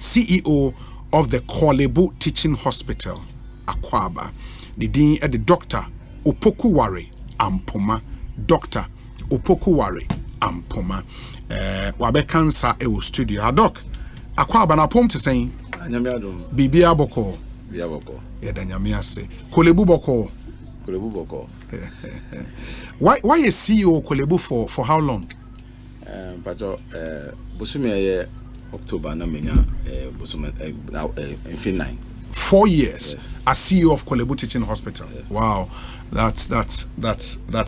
CEO of the Korle-Bu Teaching Hospital, Akwaba. The dean at the Dr. OPOKU WARE AMPOMAHCEO. Dr. OPOKU WARE AMPOMAHCEO. Wabe cancer e studio. Doc, Akwaba na pom te saying. Bibia boko. Yedanyamia se. Korle-Bu boko. Korle-Bu boko. Why a CEO Korle-Bu for how long? Pacho, Bosumia October na menya Bosumia in Finland. 4 years yes. As CEO of Korle-Bu Teaching Hospital. Yes. Wow, that's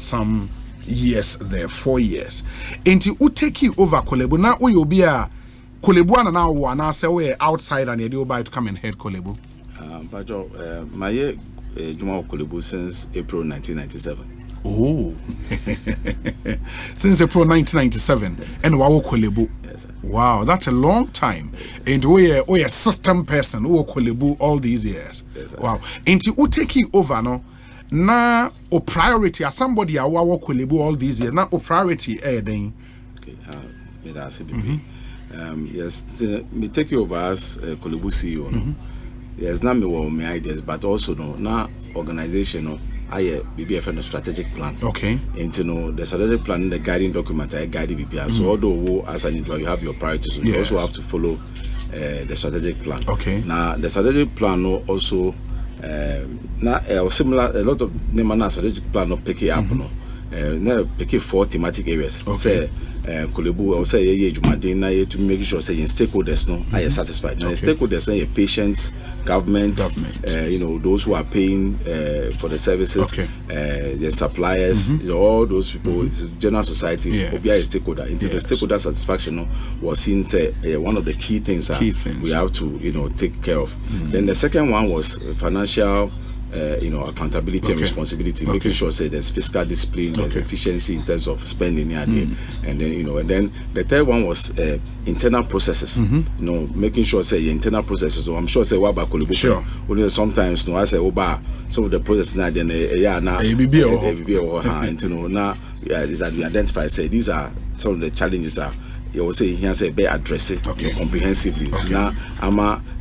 some years there. 4 years. Enti u take over Korle-Bu na we obi a Korle-Bu ana na wo na say we outside and you buy to come and head Korle-Bu. Pacho, my Juma Korle-Bu since April 1997. Oh, since April 1997, and wow, Korle-Bu. Yes, wow, that's a long time. And we a system person who Korle-Bu all these years. Yes, wow, and you take it over no. Na o priority as somebody a wow Korle-Bu all these years. Na o priority then. Okay, me that's it. Yes, me take you over as Korle-Bu CEO. No? Yes, not me what my ideas, but also no na organization no. I BBF strategic plan. Okay. And to know the strategic plan, the guiding document, I guide BBF. So although as an individual you have your priorities, you also have to follow the strategic plan. Okay. Now the strategic plan also similar a lot of the strategic plan no pick it up no. Now pick 4 thematic areas. Okay. Korle-Bu also to make sure say stakeholders no are satisfied. Now stakeholders say patients, government. Those who are paying for the services, the suppliers, all those people, general society, be a stakeholder. Into the stakeholder satisfaction was seen one of the key things we have to take care of. Then the second one was financial accountability and responsibility, making sure say there's fiscal discipline, there's efficiency in terms of spending and then the third one was internal processes. Making sure say your internal processes. So I'm sure say what about Korle-Bu? Sure. Only sometimes I say some of the processes now then now is that we identify say these are some of the challenges you will say here say be address it comprehensively. Now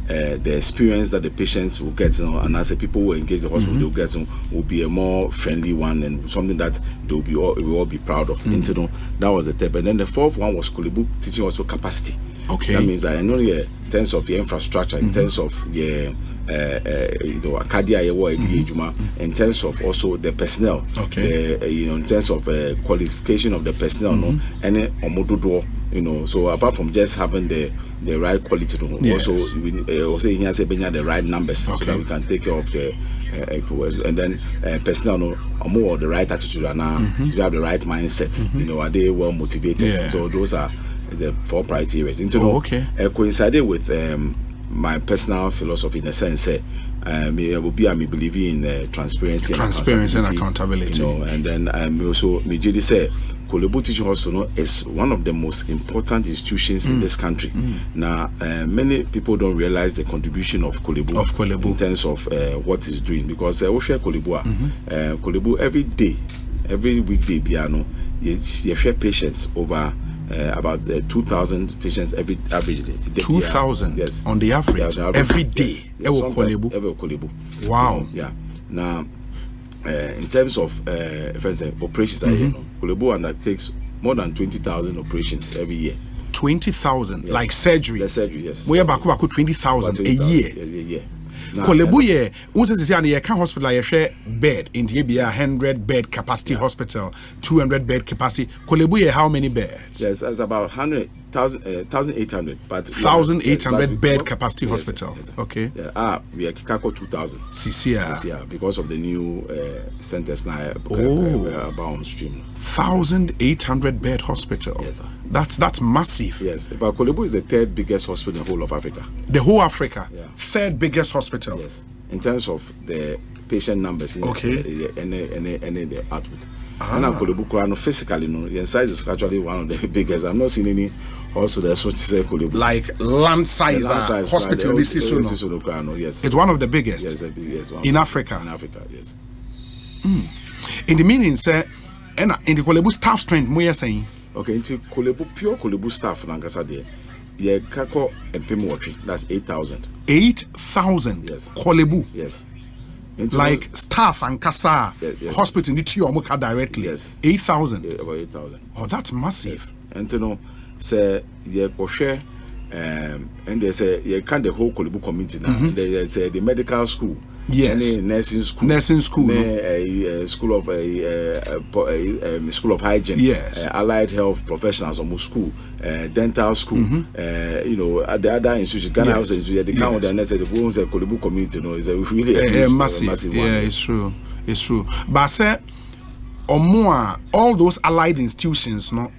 the experience that the patients will get, and as the people who engage the hospital will get, will be a more friendly one and something that they will all be proud of. That was the third. And then the fourth one was Korle-Bu Teaching Hospital capacity. Okay. That means that in terms of the infrastructure, in terms of the in terms of also the personnel. Okay. In terms of qualification of the personnel, and so apart from just having the right quality, also we also here say the right numbers so that we can take care of the and then personnel more the right attitude and you have the right mindset. Are they well motivated? So those are the 4 priority areas. Coincided with my personal philosophy in a sense. Me believing in transparency and accountability. And then also me just say Korle-Bu Teaching Hospital is one of the most important institutions in this country. Now, many people don't realize the contribution of Korle-Bu in terms of what it's doing, because we share Korle-Bu every day, every weekday. You share patients over about 2,000 patients every average day. 2,000, yes, on the average, every day. Every Korle-Bu. Wow. Now, in terms of operations, Korle-Bu undertakes more than 20,000 operations every year. 20,000, like surgery. The surgery, yes. We about 20,000 a year. Yes, a year. Korle-Bu ye, hospital ye share bed in the 100-bed capacity hospital, 200-bed capacity. Korle-Bu ye how many beds? Yes, it's about 1,800, but 1,800 bed capacity hospital. Yes. Okay. We are Kikako 2,000. CCR. Because of the new centers now about on stream. 1,800 bed hospital. Yes, sir. That's massive. Yes. But Korle-Bu is the 3rd biggest hospital in the whole of Africa. The whole Africa. 3rd biggest hospital. Yes. In terms of the patient numbers. And the output. And Korle-Bu physically, the size is actually one of the biggest. I'm not seeing any also the Korle-Bu. Like land size hospital. Yes. It's one of the biggest. Yes, the biggest one. In Africa. In Africa, yes. In the meaning, sir, and in the Korle-Bu staff strength, what are you saying? Okay, into Korle-Bu, pure Korle-Bu staff, yeah, kako empemu watching. That's 8,000. 8,000. Yes. Korle-Bu. Yes. Like staff and kasa hospital need to omuka directly. Yes. 8,000. Yeah, about 8,000. Oh, that's massive. Yes. And you know, say yeah, share. And they say you can't the whole Korle-Bu community now. They say the medical school, yes, nursing school, school of hygiene, yes, allied health professionals, almost school, dental school, you know, the other institutions, Ghana House, the count and they say the ones the Korle-Bu community, you know, is a really massive one. Yeah, it's true, it's true. But I say, or more, all those allied institutions, no,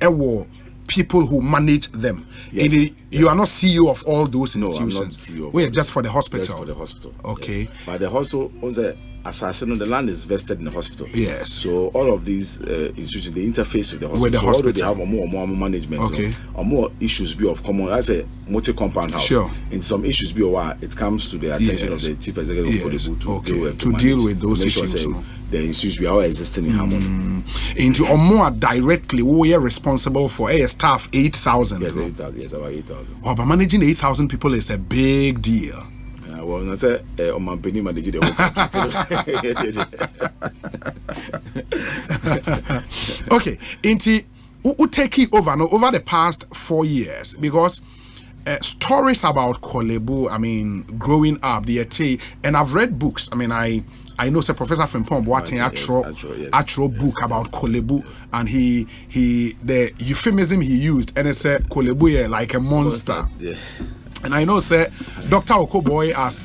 people who manage them. Yes. You are not CEO of all those institutions. No, I'm not CEO. We are just for the hospital. Just for the hospital. Okay. Yes. But the hospital owns the assassin. The land is vested in the hospital. Yes. So all of these institutions they interface with the hospital. With the hospital. They have more management. Okay. Or more issues be of common. As a multi-compound house. Sure. In some issues be where it comes to the attention of the chief executive of Korle-Bu to deal with those issues. The institutions we are existing in harmony. Into or more directly, we are responsible for a staff 8,000. Yes, 8,000. Yes, about 8,000. Oh, but managing 8,000 people is a big deal. Well, I say, my penny manage the whole. Okay, into who take it over now over the past 4 years because. Stories about Korle-Bu, I mean, growing up, and I've read books. I mean, I know Sir Professor Frimpong Boateng actual book about Korle-Bu, and he the euphemism he used, and it said Korle-Bu like a monster. Yeah. And I know Sir Dr. Okoboy as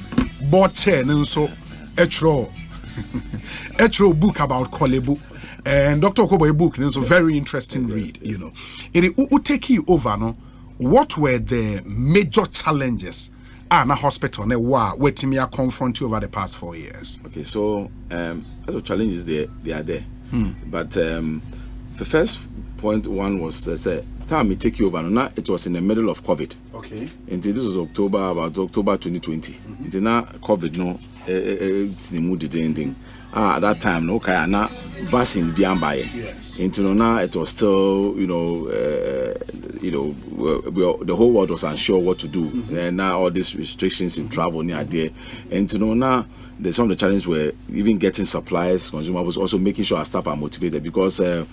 board chair, and so actual book about Korle-Bu. And Dr. Okoboy book, and so very interesting read, you know. And it will take you over, no. What were the major challenges na hospital where me are confronted over the past 4 years? Okay, so as a challenges they are there. But the first point one was time we take you over now, it was in the middle of COVID. Okay. And this was about October 2020. It's now COVID it's the mood ending. At that time no na vaccine be by. Into now it was still the whole world was unsure what to do. And now all these restrictions in travel near there. And now there's some of the challenges were even getting supplies, consumables, also making sure our staff are motivated because our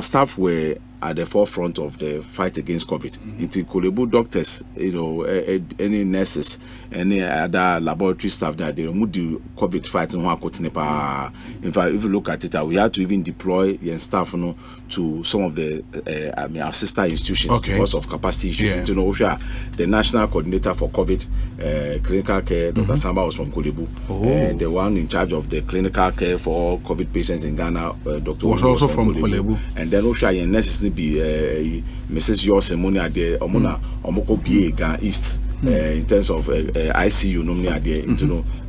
staff were at the forefront of the fight against COVID. Into Korle-Bu doctors, any nurses, any other laboratory staff that they would do COVID fight. In fact, if you look at it, we had to even deploy the staff to some of the our sister institutions because of capacity issues. The national coordinator for COVID clinical care, Dr. Samba, was from Korle-Bu. The one in charge of the clinical care for COVID patients in Ghana, Dr. was also from Korle-Bu. And then Osha necessarily be Mrs. Yosemoni there, Omoko BA East. In terms of ICU,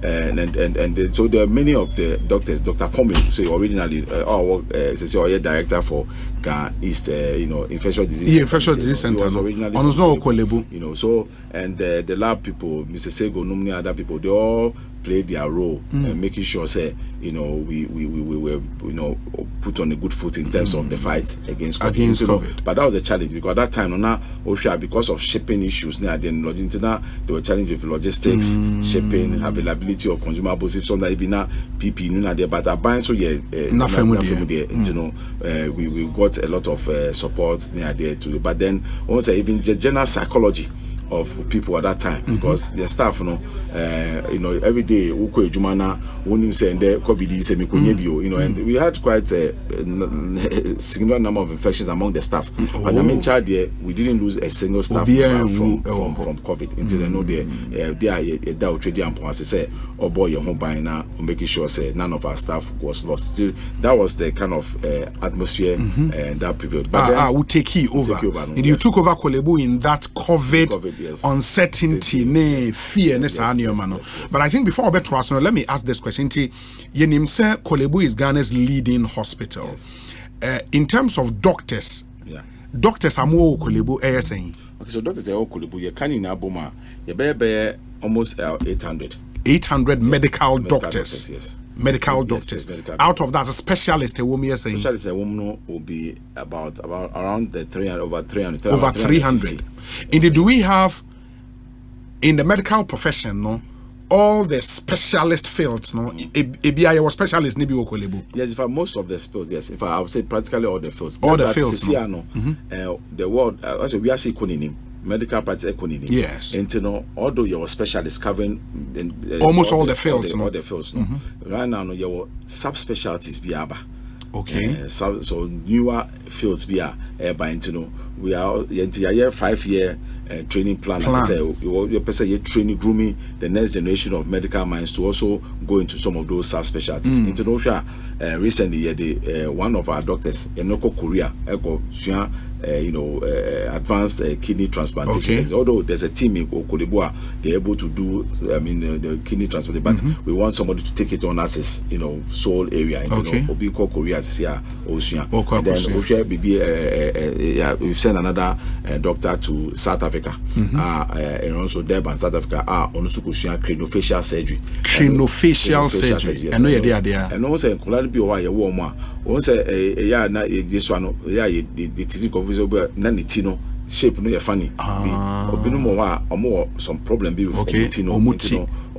and so there are many of the doctors. Dr. Kombe, so originally, director for Ghana East, infectious disease. Yeah, infectious disease center. Originally, Korle-Bu. So and the lab people, Mr. Sego, other people, they all played their role in making sure, we were, put on a good foot in terms of the fight against COVID. But that was a challenge because at that time, because of shipping issues, then they were challenged with logistics, shipping, availability of consumables. If some that even now PP, but our buying so nothing there. We got a lot of support near there too. But then also even general psychology of people at that time because the staff every day and we had quite a significant number of infections among the staff. But in charge there we didn't lose a single staff from COVID until they know they are trading and say oh boy your home buying now making sure none of our staff was lost. Still, that was the kind of atmosphere and that period. But we take you over. And you took over Korle-Bu in that COVID yes. Uncertainty, fear, yes. But I think before I get to us, let me ask this question. Yenim say Korle-Bu is Ghana's leading hospital. Yes. In terms of doctors, doctors are more Korle-Bu saying. Okay, so doctors are all Korle-Bu. You can in Aboma, you bear almost 800. 800 medical doctors. Yes. medical doctors. Out of that, a specialist, a woman, you're saying? Specialist, a woman will be about around the 300, over 300. Over 300. Indeed, do we have, in the medical profession, no, all the specialist fields, no, ABI was specialist, maybe Korle-Bu? Yes, in fact, most of the fields, yes. In fact, I would say practically all the fields. All the fields, no. The world, also, we are seeing medical practice economy. Yes. And you know, although you're specialist covering almost all the fields, all the fields, no. Right now, no, your subspecialties be aba. Okay. So newer fields be by you know, we are year 5-year training plan. Like I say, your person you're training, grooming the next generation of medical minds to also go into some of those subspecialties. International recently, the one of our doctors in Korea, advanced kidney transplantation. Okay. Although there's a team in Korle-Bu, they're able to do, the kidney transplantation, but we want somebody to take it on as his, sole area. Obi called Korea here, Ocean. And then we've sent another doctor to South Africa, and also there in South Africa, also craniofacial surgery. Craniofacial surgery. I know you're there. And also, be a woman. Also, this one, the Nanitino shape no funny. Obino more some problem be with Tino or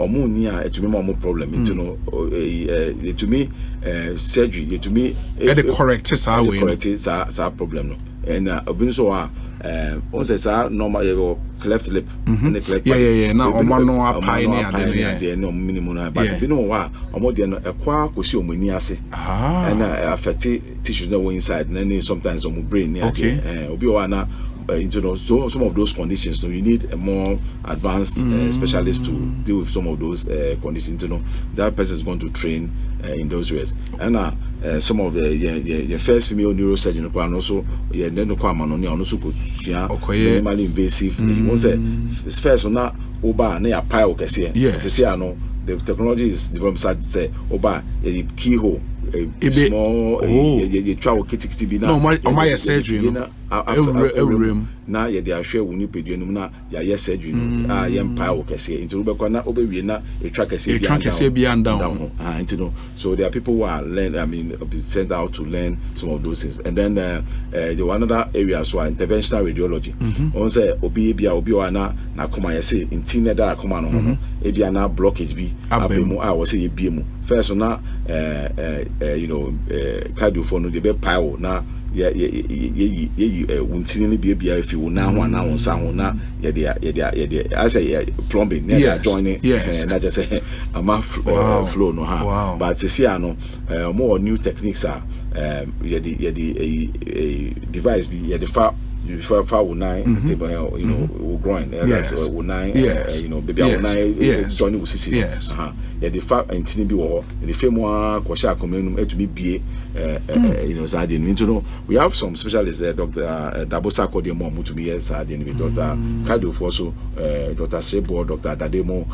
Munia to me more problem. To me, surgery to me the correct is our problem. And Obinso also normal cleft lip. Now Omano pioneer no minimum, but you know what? Omodian a quark will see Omoniase and affect tissues that were inside, and then sometimes on my brain. Obiwana. So some of those conditions, so you need a more advanced specialist to deal with some of those conditions. That person is going to train in those areas. And some of the first female neurosurgeon, and also minimally invasive. First, on Oba near pile, the technology is developed. Say Oba a keyhole. A small travel kitty be now. No, my surgery. Now, they are sure when you pay you know, yes, surgery. I am power cassia into Rubacana, Oberina, a track down. So there are people who are sent out to learn some of those things. And then there were another areas were interventional radiology. On say Obiana, Nakoma, say in Tina that come on, Ebiana blockage be, I was saying BMO. First, now, cardio the bed power now. Wuntinini be if you now one now on sound now, I say plumbing, joining, and I just say a flow no how. But Ceciano, more new techniques are the device be the far. You far 9 table, growing. That's 9. Baby 9. Johnny was sitting. Yes. The fact and Tinny war. The famous Kwasha communum to be Sardin. We have some specialists there, Dr. Dabosa Kodemo to be Sardin with Dr. Cardio Fosso, Dr. Sebo, Dr. Dademo,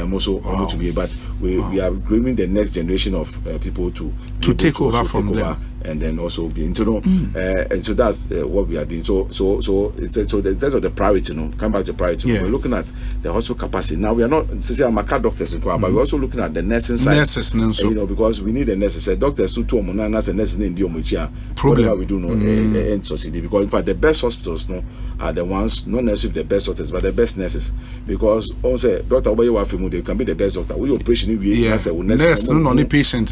Moso to be. But we are grooming the next generation of people to take over from them. And then also be and so that's what we are doing. So in terms of the priority, come back to priority. We're looking at the hospital capacity. Now we are not doctors, but we're also looking at the nursing side. Because we need the nurses. Doctors to nurses and nurses in the problem we do and society. Because in fact the best hospitals are the ones not necessarily the best doctors, but the best nurses. Because also Dr. They can be the best doctor. We operation nurse only patients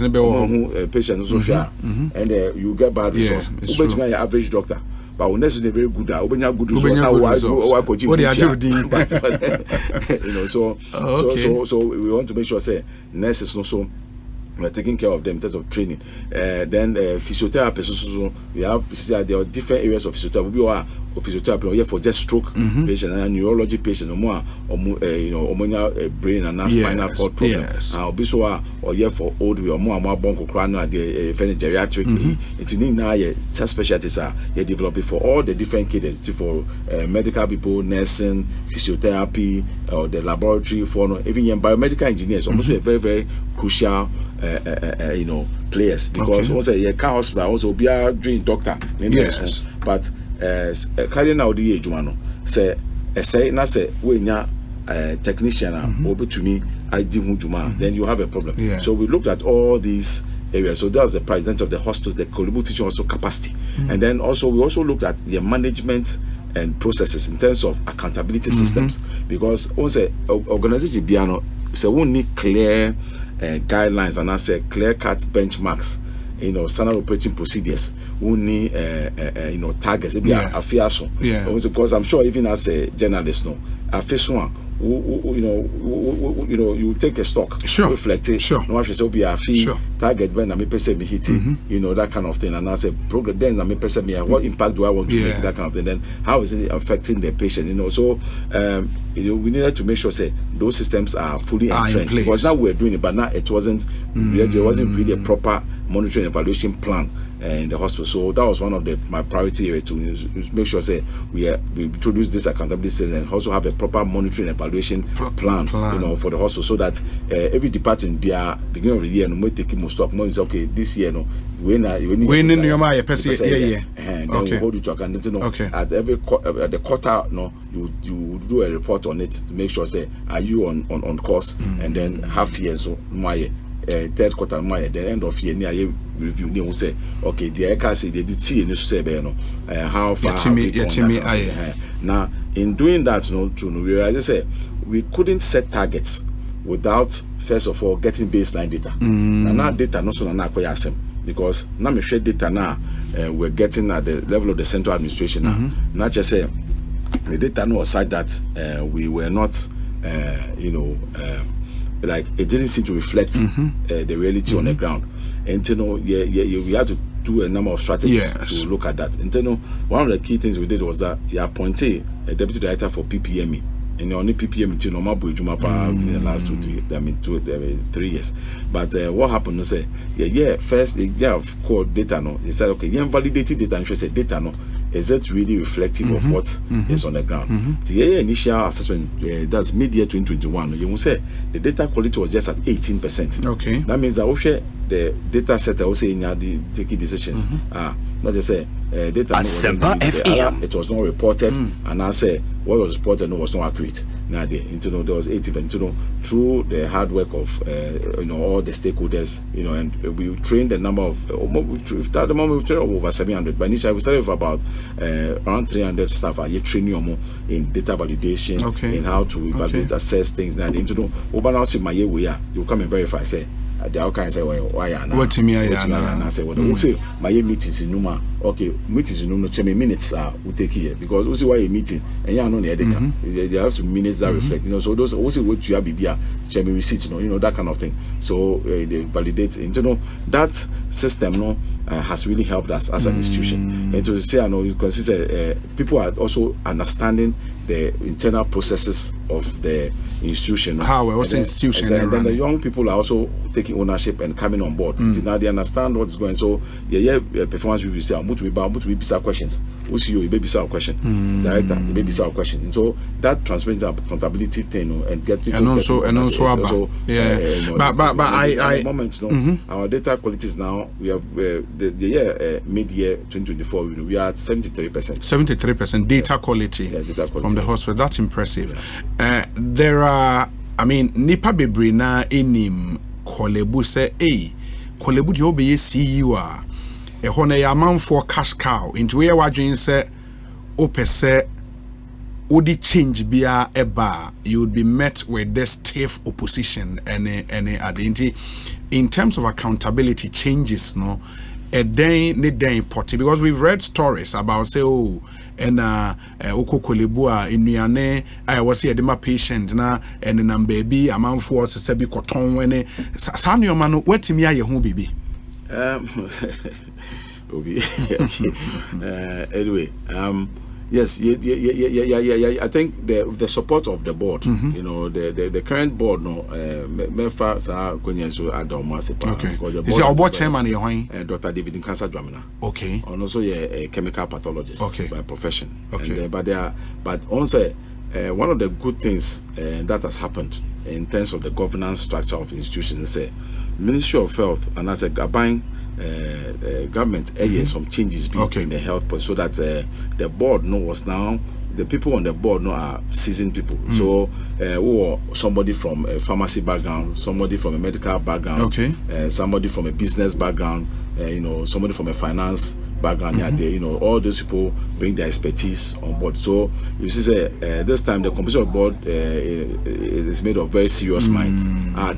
patients social and you get bad results. Your average doctor, but when is very good, good results. So we want to make sure say nurses also we're taking care of them in terms of training. Then physiotherapists, we have there are different areas of physiotherapy. We are physiotherapy here for just stroke patients and neurology patients, brain and spinal cord problems. Or here for old we are more bonko cranial, the geriatric. It's in now specialties are developing for all the different cases for medical people, nursing, physiotherapy, or the laboratory for even biomedical engineers. Also a very, very crucial players, because also a car hospital also be a dream doctor. But carrying now the age one say na say when ya technician over to me then you have a problem. So we looked at all these areas. So that's the president of the hospital, the Korle-Bu teaching hospital capacity, and then we also looked at the management and processes in terms of accountability systems, because also organization biano so we need clear guidelines and I say clear cut benchmarks, standard operating procedures. We need targets. Because I'm sure even as a journalist, you take a stock, reflect it, no actually be a fee target when I may perceive me hitting, that kind of thing, and I say progress then I may perceive me what impact do I want to make, that kind of thing, then how is it affecting the patient, so we needed to make sure say those systems are fully entrenched, because now we're doing it, but now it wasn't there wasn't really a proper monitoring and evaluation plan in the hospital. So that was one of my priority areas to make sure say we introduce this accountability system and also have a proper monitoring and evaluation plan. For the hospital, so that every department they are beginning of the year no take most stock more is okay this year then we hold you to account, at every at the quarter you do a report on it to make sure say are you on course, and then half year so my third quarter the end of year near review will say okay the EKOSIISEN they did see how far now in doing that we realized we couldn't set targets without first of all getting baseline data, and that data not so because now we share data now we're getting at the level of the central administration now, not just say the data no aside that we were not like it didn't seem to reflect the reality on the ground, and we had to do a number of strategies to look at that. And one of the key things we did was that you appointed a deputy director for PPME, and only PPME in the last 3 years. But what happened is first the year of core data they said okay, validated data and said data is it really reflective of what is on the ground? The initial assessment that's mid-year 2021, you will say the data quality was just at 18%. Okay, that means that the data set also in the taking decisions. Not just say data it was not reported, and I say what was reported was not accurate. Now there was 80%. Through the hard work of all the stakeholders, and we trained a number of at the moment we've trained over 700. But initially we started with about around 300 staff are training in data validation, in how to evaluate, assess things. Now you come and verify say. The outcome say why what to me I say what say my meetings in Numa meetings in Numa minutes we take here, because we see why a meeting and you know they have to minutes that reflect, so those also what you have bibia chemi receipts, that kind of thing. So they validate that system has really helped us as an institution, and to say you consider people are also understanding the internal processes of the institution, how also institution, and then the young people are also taking ownership and coming on board. Now they understand what is going. So performance review say but we be questions. OCO you baby question, director you baby question. And so that transparency accountability thing and get people but I moment our data quality is now we have the year mid-year 2024 we are at 73% data quality from the hospital. That's impressive. There are nipa bebre na enim Korle-Bu say Korle-Bu de obeye CEO a ehɔ na ya manfo cash cow into where wadwen say opese odi change bia eba you would be met with this stiff opposition and identity in terms of accountability changes a day ne day potty, because we've read stories about say and OPOKU Korle-Bu inuane I was here my patient na and na baby amount for say be cotton when sa nneoma no wetimi aye ho bibi anyway yes, I think the support of the board, the current board, Mefa sa Konyenso Adoma Sepa. Is your board chairman Dr. David Cancer Dramina. Okay. And also a chemical pathologist by profession. Okay. But also one of the good things that has happened in terms of the governance structure of institutions, Ministry of Health and as a government some changes in the health, so that the board was now the people on the board no are seasoned people. So or somebody from a pharmacy background, somebody from a medical background, somebody from a business background, you know, somebody from a finance background. You know, all those people bring their expertise on board. So you see, this time the composition of board is made of very serious minds.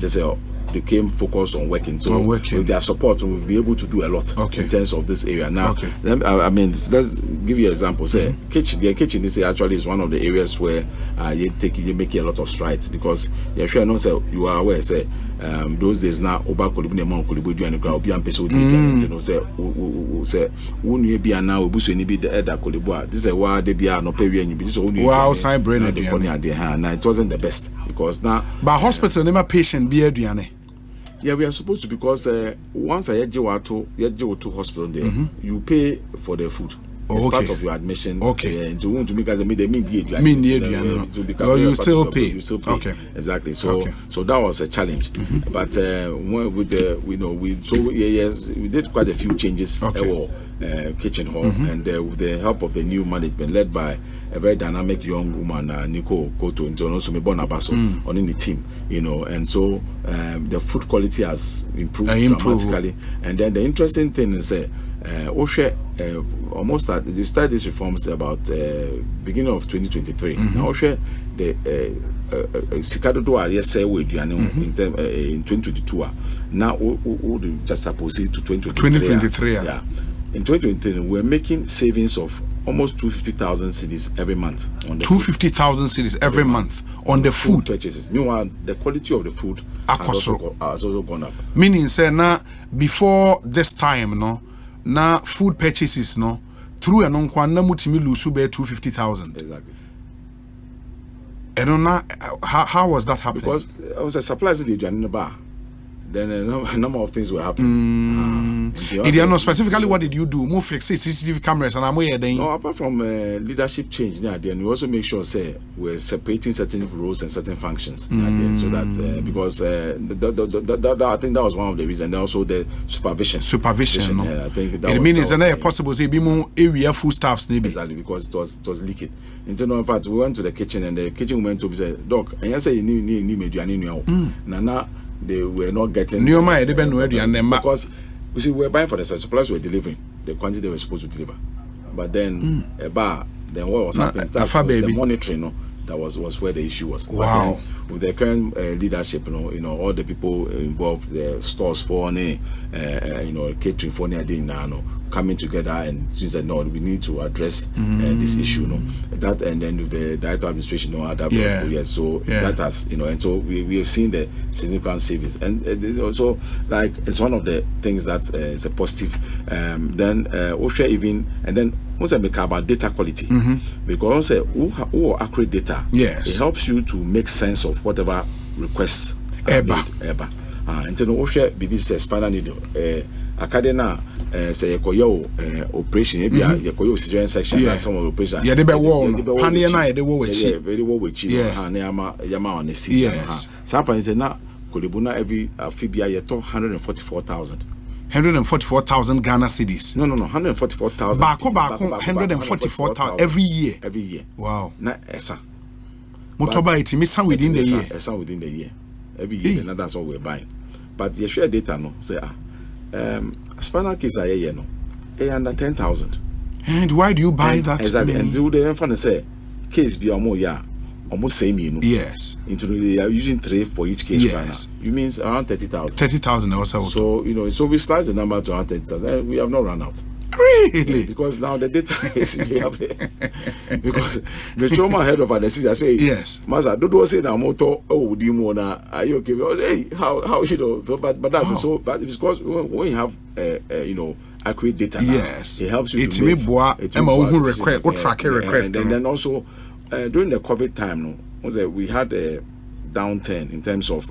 Just they came focused on working. So with their support, we'll be able to do a lot in terms of this area. Now, I mean, let's give you an example. Say, kitchen is actually one of the areas where you make a lot of strides, because you're sure not say you are aware. Say those days now, OPOKU Korle-Bu and Obi Ampeso, you know, say you be now busu ni be the Korle-Bu. This is why they be no pay and you be so wow, sign brain at now it wasn't the best, because now but hospital never patient be aduane. Yeah, we are supposed to, because once I get you to hospital there, you pay for the food. It's part of your admission. And to make us a you still pay. Okay. Exactly. So that was a challenge. But with the we did quite a few changes at our kitchen hall, and with the help of the new management led by a very dynamic young woman, Nico Koto, and also Mebona Basso on in the team, you know, and so the food quality has improved dramatically. And then the interesting thing is almost that they started these reforms about beginning of 2023. Now the Sikado yes say we in 2022. Now we just supposed to 2023. Yeah. In 2023, we're making savings of almost 250,000 cedis every month on the 250,000 cedis every month on the food purchases. Meanwhile, the quality of the food has also gone up. Meaning, say now before this time, no, now food purchases, no, through an unquan mutimi lose be 250,000. Exactly. I don't know how was that happening? Because I was a supplier in the bar. Then a number of things were happening. Specifically, what did you do? Move fix CCTV cameras and I'm way then. No, apart from leadership change, then we also make sure we're separating certain roles and certain functions. So that because I think that was one of the reasons. And also the supervision. No? I think that it means it's possible to be more area food staffs maybe. Exactly, because it was leaking. In fact, we went to the kitchen and the kitchen went to say, "Doc, and I say you need Nana." They were not getting because you see we're buying for the suppliers were delivering the quantity they were supposed to deliver, but then then what was happening? The monitoring, that was where the issue was. Wow. With the current leadership, you know, all the people involved, the stores for catering for coming together and said no, we need to address this issue, that, and then with the director administration, that has, and so we have seen the significant savings, and also like it's one of the things that is a positive. Then OSHA even, and then once I make about data quality, because who accurate data, it helps you to make sense of whatever requests are made. And so OSHA BB says spinal needle acadena say operation yekoyo cesarean section, that's some of operation they be war pania na they wo wechi very wo wechi yama honesty sapa say na Korle-Bu na every fibia yeto 144,000 Ghana cedis. No, 144,000. Bako 144,000 every year. Wow. Na esa. Motoba it misan within the year. Esa within the year. Every year, and that's all we're buying. But you share data no say spinal case are here no. Under 10,000. And why do you buy that? Exactly. And do the infant say case be almost same, Yes. Into they are using 3 for each case. Yes. You means around 30,000. 30,000 also. So so we slice the number to around 30,000. We have not run out. Really? Yeah, because now the data is because the trauma head of anesthesia say yes. Master, don't say that motor are you okay? Hey, how but that's so but because when you have accurate data now, yes, it helps you to make track request. And then also during the COVID time, we had a downturn in terms of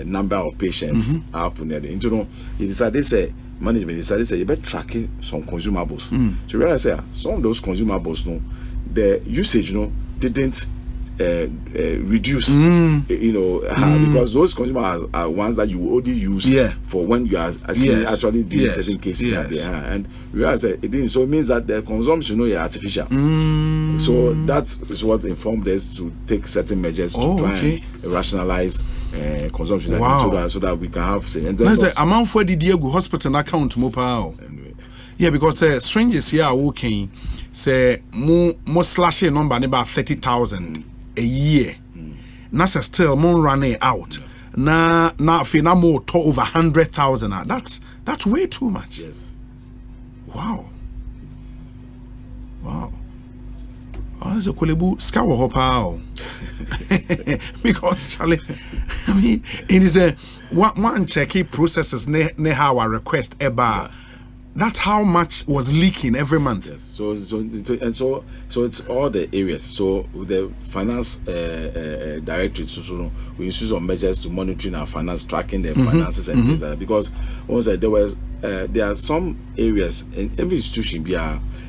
number of patients up in there. You decided management decided you better track some consumables. So you realize some of those consumables, the usage didn't reduce, you know, because those consumers are ones that you only use for when you are actually doing certain cases that they are, and realize it didn't. So it means that the consumption is artificial. So that is what informed us to take certain measures to try and rationalize consumption, so that we can have. Amount for the Diego Hospital account mobile. Yeah, because strangers here are working. Say more slashing number about 30,000 a year. Now still more running out. Now fina more to over 100,000. That's way too much. Yes. Wow. Oh, there's a Korle-Bu scour hopper. Because Charlie, I mean, it is a one checky processes ne how I request eba. That's how much was leaking every month. Yes. So it's all the areas. So with the finance directorate, so we use some measures to monitoring our finance, tracking the finances and things like that. Because once there are some areas in every institution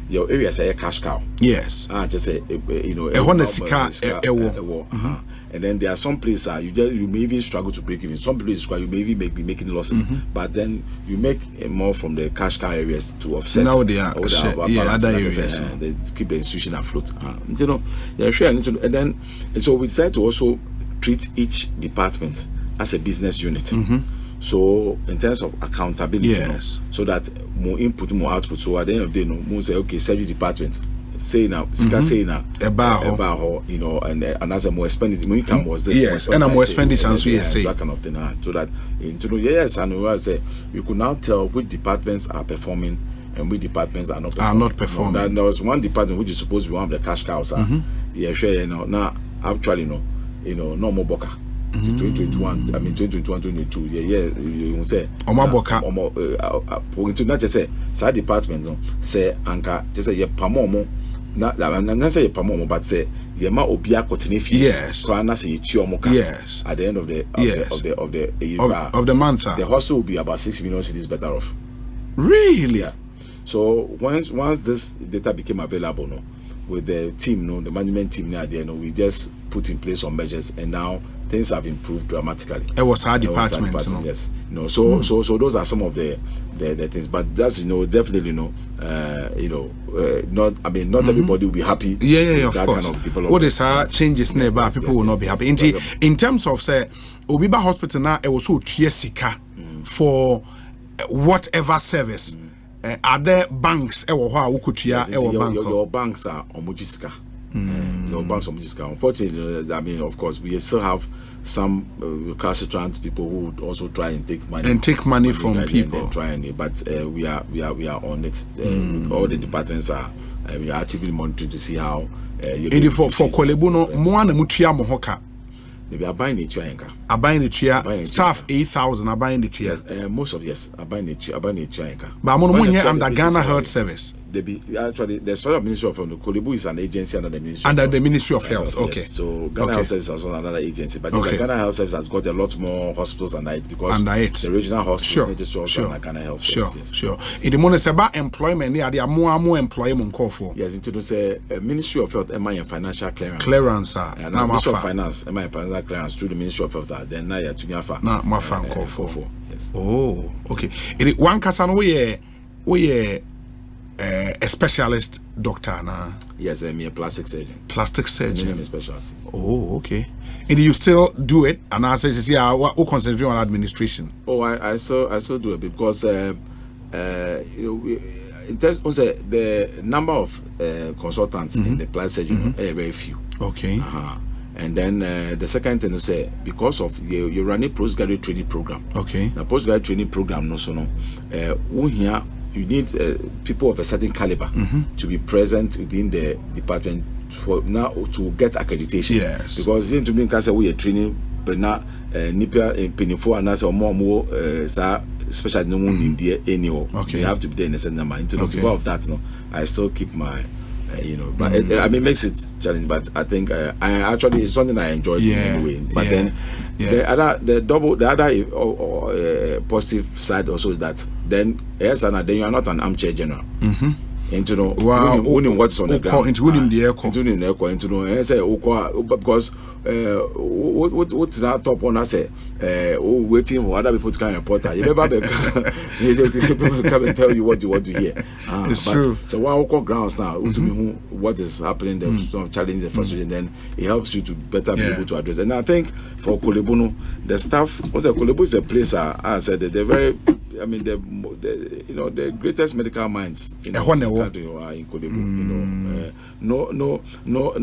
your areas are a cash cow. Yes. Just say you know and then there are some places you may even struggle to break even. Some places you may even be making losses, but then you make more from the cash cow areas to offset. Now they are other areas. They keep the institution afloat. You know, and so we decided to also treat each department as a business unit. So in terms of accountability, so that more input, more output. So at the end of the day, more say, okay, surgery department, say now, say now, about you know, and as a more expenditure, more income was this, yes, and a more expenditure, and so say that kind of thing. So that and we say you could now tell which departments are performing and which departments are not performing. And there was one department which is supposed to be one of the cash cows. Yeah, sure, you know, now actually no more boka. 2021, I mean 2021, 2022. You say Omaboka. Not just say side department no say anka just say ye pamomo na say ye pamomo but say ye ma obia kotinefi. Yes. Kwana say ye yes. At the end of the of the month. The hospital will be about 6 million cedis better off. Really? Yeah. So once this data became available, no, with the team, no, the management team now there, no, we just put in place some measures, and now things have improved dramatically. It was our department, no? Yes. No. So those are some of the things, but that's definitely not. I mean, not everybody will be happy. Yeah, of that course. Kind of development. What is our changes nearby? People will not be happy. In terms of say, Obiba Hospital now, it was so tiesika for whatever service. Are there banks? Your banks are omujisika. Your banks omujisika. Unfortunately, I mean, of course, we still have some recalcitrant people who would also try and take money from people. But we are on it. All the departments we are actively monitoring to see how. For Korle-Bu no mo na mutua mo hoka. They are buying it. Buying the staff 8,000 are buying the chair. Yes, most of are buying it. But I'm under Ghana Health Service. Actually, the Sort of Ministry of Health. Korle-Bu is an agency under the Ministry. Under the Ministry of Health. Okay. Yes. So Ghana Health Service is also another agency, but Ghana Health Service has got a lot more hospitals under it because the regional hospitals also under Ghana Health Service. Sure. In the morning, it's about employment. There are more employment call for. Yes, into say Ministry of Health, MI and financial clearance. And Ministry of Finance, MI and financial clearance through the Ministry of Health. Then now you to me afa. Na my fan call for. Yes. Oh, okay. In one case, we a specialist doctor na. Yes, I'm a plastic surgeon. Plastic surgeon. A specialty. Oh, okay. And you still do it, and I say, who concentrate on administration? Oh, I still do it because in terms of the number of consultants in the plastic surgeon are very few. Okay. And then the second thing is because of you run a postgraduate training program. Okay. The postgraduate training program, you need people of a certain caliber to be present within the department for now to get accreditation. Yes. Because then to me, because we are training, but now Nipia penifo and as more especially no one in there anymore. Okay. You have to be there in a certain number. Because of that, I still keep my. But I mean, makes it challenging. But I think I actually it's something I enjoy doing anyway. But then the other positive side also is that then you are not an armchair general. into no wow what's on the ground into the echo into no and say because what's that top on I say waiting for other people to come and report you never people come and tell you what you want to hear. It's true. So while grounds now to me what is happening, the some challenge and frustration, then it helps you to better be able to address. And I think for Korle-Bu, the staff also Korle-Bu is a place I said that they're very the greatest medical minds in the country are in Korle-Bu.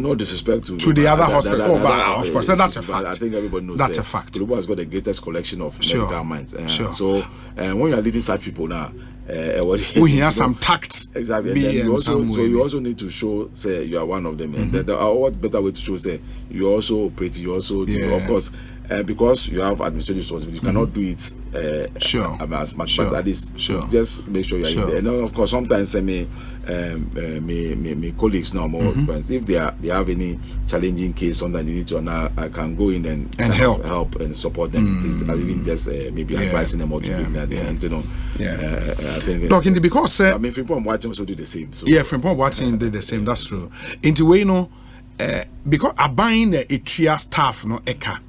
No disrespect to the other hospital. Of course, that's a fact. I think everybody knows that's a fact. Korle-Bu has got the greatest collection of medical minds. So when you are leading such people now, we have some tact. Exactly. And you also need to show, say, you are one of them. And what better way to show, say, you also operate, you also do, of course. Because you have administrative responsibility, you cannot do it as much, but at least just make sure you are in there. And then, of course, sometimes my colleagues now more if they have any challenging case, sometimes they need to, and I can go in and help and support them. Even just maybe advising them what to do. I think. Because I mean, Frimpong Watching also do the same. So. Yeah, Frimpong Watching did the same. That's true. Into way, because I buying a TRIA staff, eka.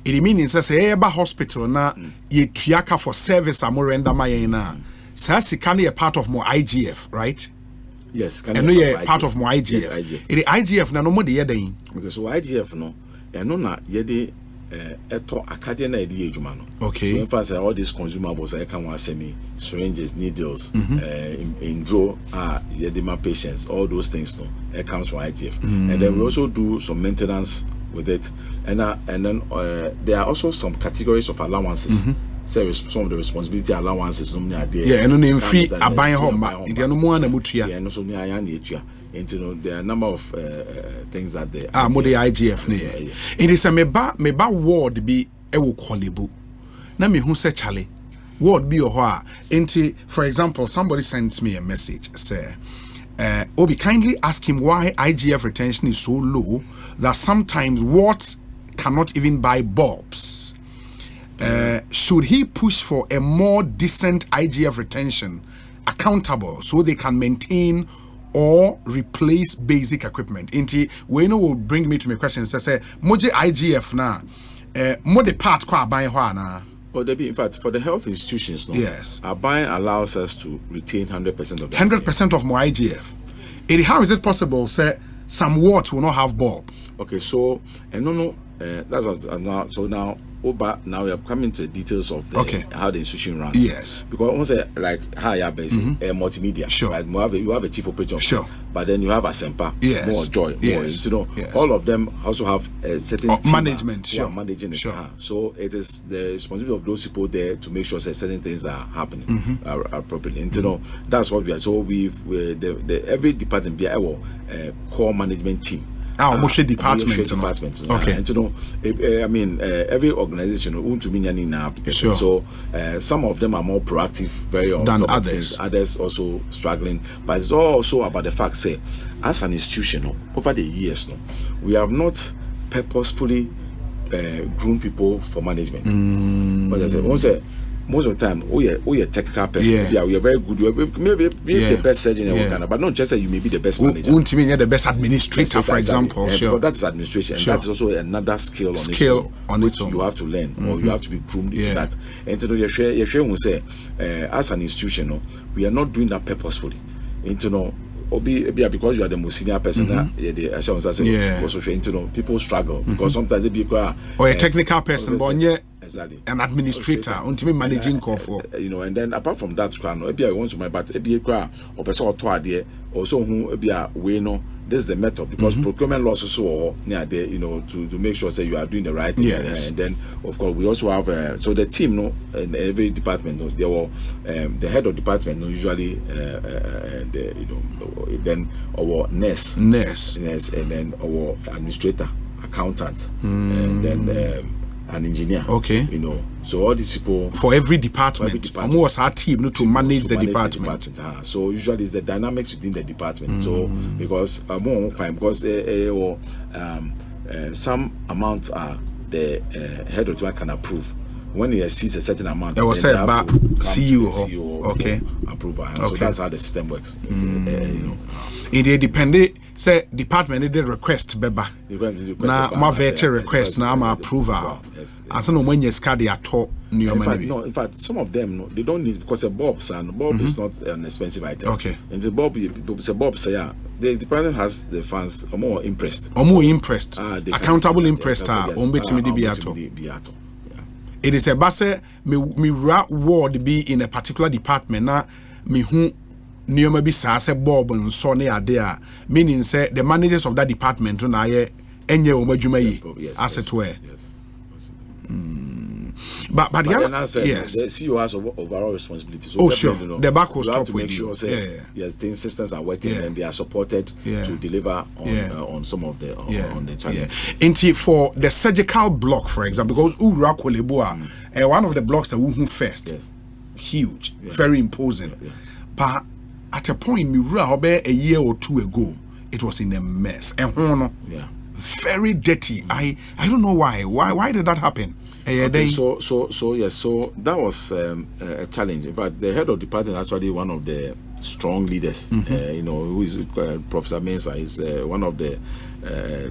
It means say hospital na ye triaka for service am render my na. Say can a part of more IGF, right? Yes, can you part of more IGF. Yes, it IGF na no more the den. Because so IGF no na ye de eto akade na edi ejuma no. Okay. So in fact all these consumables I can want semi syringes, needles, in draw ye de my patients, all those things no. It comes from IGF. And then we also do some maintenance with it, and then there are also some categories of allowances. Some of the responsibility allowances. Yeah, and then free a buying home. There no more than mutia. Yeah, and so near there are a number of things that they more the IGF. It is a meba ward be ewo Korle-Bu. Na me who say Charlie ward be or for example, somebody sends me a message say. Obi, kindly ask him why IGF retention is so low that sometimes wards cannot even buy bulbs. Should he push for a more decent IGF retention, accountable, so they can maintain or replace basic equipment? Inti, Wayno will bring me to my question. Say, moje IGF na, mo de part kwa buying na. Well, in fact, for the health institutions, yes, our buying allows us to retain 100% of the 100% of more IGF. How is it possible, say, some wards will not have bulb? Okay, so that's so now we are coming to the details of how the institution runs. Yes, because once like higher base, multimedia, right? You have a chief operating officer, but then you have a Sempa, more joy, more. All of them also have a certain management, who are managing it. So it is the responsibility of those people there to make sure that certain things are happening appropriately. And that's what we are. So every department be our core management team. Department. Okay. And I mean, every organization want to mean so some of them are more proactive, very on than top others. Others also struggling. But it's also about the fact, say, as an institution, over the years, we have not purposefully groomed people for management. But as I say, most of the time, we are technical person. Yeah, we are very good. Maybe the best surgeon in Ghana, but not just that you may be the best manager. Won't mean you're the best administrator, for example. But that's administration. And that's also another skill on its own. You have to learn, or you have to be groomed into that. And so you say, as an institution, we are not doing that purposefully. Because you are the most senior person, people struggle because sometimes they be or a technical person, but exactly an administrator, ultimately managing and then apart from that, I want to my but or person or also who this is the method because procurement laws also near there, to make sure that you are doing the right thing. And then of course we also have so the team in every department there were the head of department usually then our nurse and then our administrator, accountant, and then an engineer. Okay. So all these people for every department. Almost our team to manage the department. So usually it's the dynamics within the department. So because some amounts are the head of department can approve. when it exceeds a certain amount, it was said about CEO. Okay. Approval. So that's how the system works. You know. It depended. Say department did request beba. Now my veteran request now I'm approval. As no when you scan the ato in fact, some of them they don't need because the bulbs and bulb is not an expensive item. Okay. And the bulb say the department has the funds are more impressed. Accountable impressed It is a basse me ward be in a particular department na me who Nioma be say Bob and Sonny are there, meaning say the managers of that department na ye enye omajuma as it were. But the other, yes, the CEO has overall responsibility. So sure, the back will stop to make sure yes, the systems are working and they are supported to deliver on some of the on the challenges. Into for the surgical block, for example, because Korle-Bu, one of the blocks that we first, huge, very imposing, but at a point, a year or two ago, it was in a mess. And very dirty. I don't know why. Why did that happen? Okay, so that was a challenge. In fact, the head of department is actually one of the strong leaders. You know, who is Professor Mensah is one of the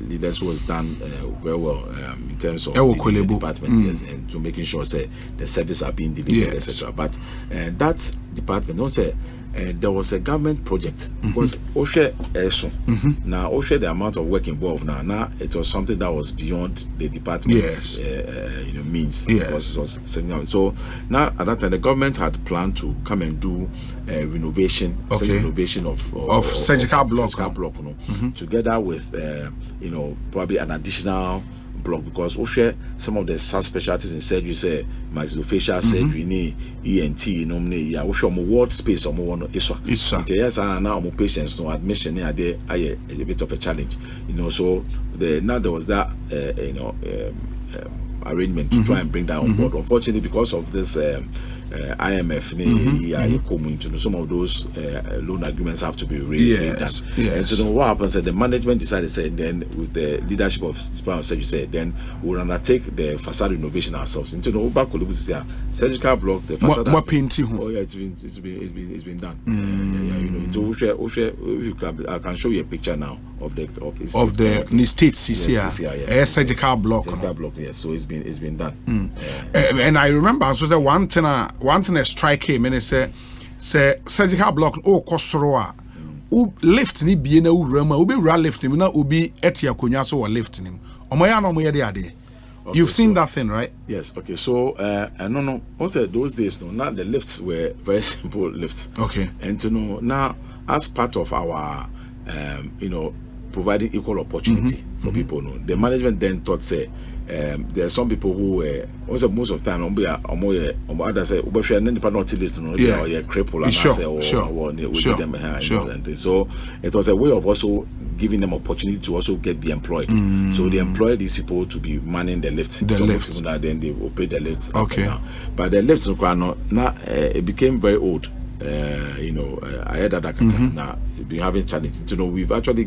leaders who has done very well in terms of the department, and to making sure the service are being delivered, etc. But that department, don't say. There was a government project because Oshe now Oshe the amount of work involved now it was something that was beyond the department's means. It was so now at that time the government had planned to come and do renovation of surgical block, together with probably an additional block, because some of the subspecialties in surgery say maxillofacial surgery, ENT, ward space now patients admission a bit of a challenge, so now there was that arrangement to try and bring that on board. Unfortunately, because of this IMF, some of those loan agreements have to be redone. And so what happens is the management decided, then with the leadership of surgery, said then we'll undertake the facade renovation ourselves. Into the OPOKU surgical block, the facade. It's been done. So if you can, I can show you a picture now of the states surgical block. Surgical block, yes. So it's been done. And I remember I was one thing a strike came and it said surgical block kosoroa lift ni bie na urama obi ra lift him na obi etia konya so lift him omoya no moye dey. You've seen that thing, right? Yes. Okay. So no. Also those days, now the lifts were very simple lifts. Okay. And now as part of our providing equal opportunity for people, the management then thought there are some people who were also most of the time others say cripple and so it was a way of also giving them opportunity to also get the employed. So they employ these people to be manning the lifts. Then they operate the lifts. Okay. But the lifts now it became very old. I heard that now been having challenges. We've actually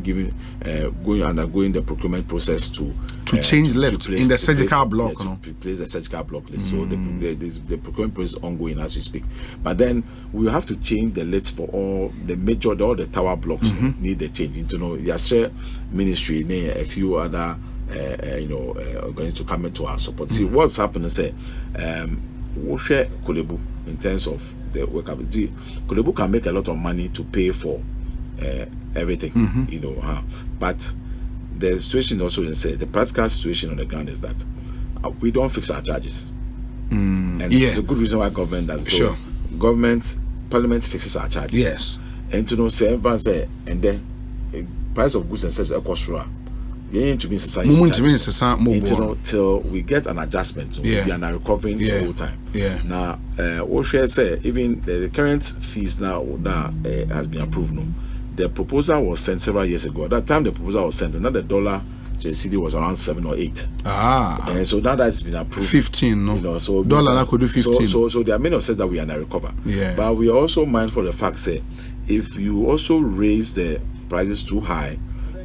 undergoing the procurement process to change left in the surgical block. To place the surgical block list. So the procurement process is ongoing as we speak. But then we have to change the list for all the tower blocks need a change. Yashe Ministry, a few other going to come into our support. See what's happening is we share Korle-Bu in terms of the work. Korle-Bu can make a lot of money to pay for everything, but the situation also is the practical situation on the ground is that we don't fix our charges, and it's a good reason why government does. So Parliament fixes our charges. Yes, and say and then price of goods and services cost till we get an adjustment, we are now recovering the whole time. Now, what should I say? Even the current fees now that has been approved. The proposal was sent several years ago. At that time, the proposal was sent. Now the dollar to the CD was around 7 or 8. And so now that's been approved. 15, so dollar could do 15. So there are many of says that we are now recover. But we are also mindful of the fact, if you also raise the prices too high,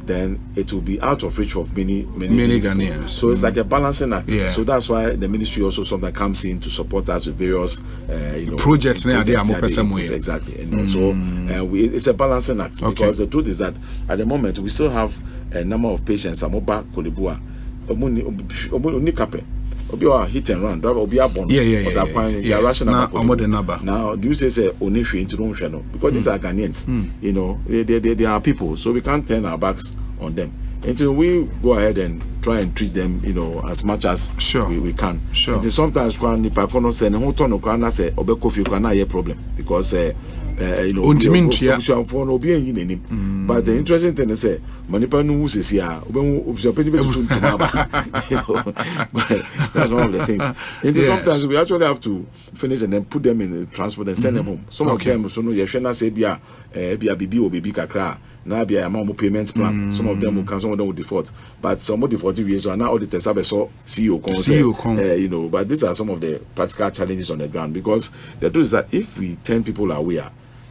then it will be out of reach of many Ghanaians. So it's like a balancing act. Yeah. So that's why the ministry also sometimes comes in to support us with various projects. Exactly. And so it's a balancing act, because the truth is that at the moment we still have a number of patients amoba Korle-Bu obi hit and run driver obi abon now do you say only into don't because these are Ghanaians, they are people, so we can't turn our backs on them until we go ahead and try and treat them as much as we can. Until sometimes say problem because but the interesting thing is manipa no is here that's one of the things. Sometimes we actually have to finish and then put them in the transport and send them home. Some of them so no say bia bibi or baby kakra now be a payment plan. Some of them will come, some of them will default, but some will default years so now auditors have a CEO but these are some of the practical challenges on the ground, because the truth is that if we turn people aware,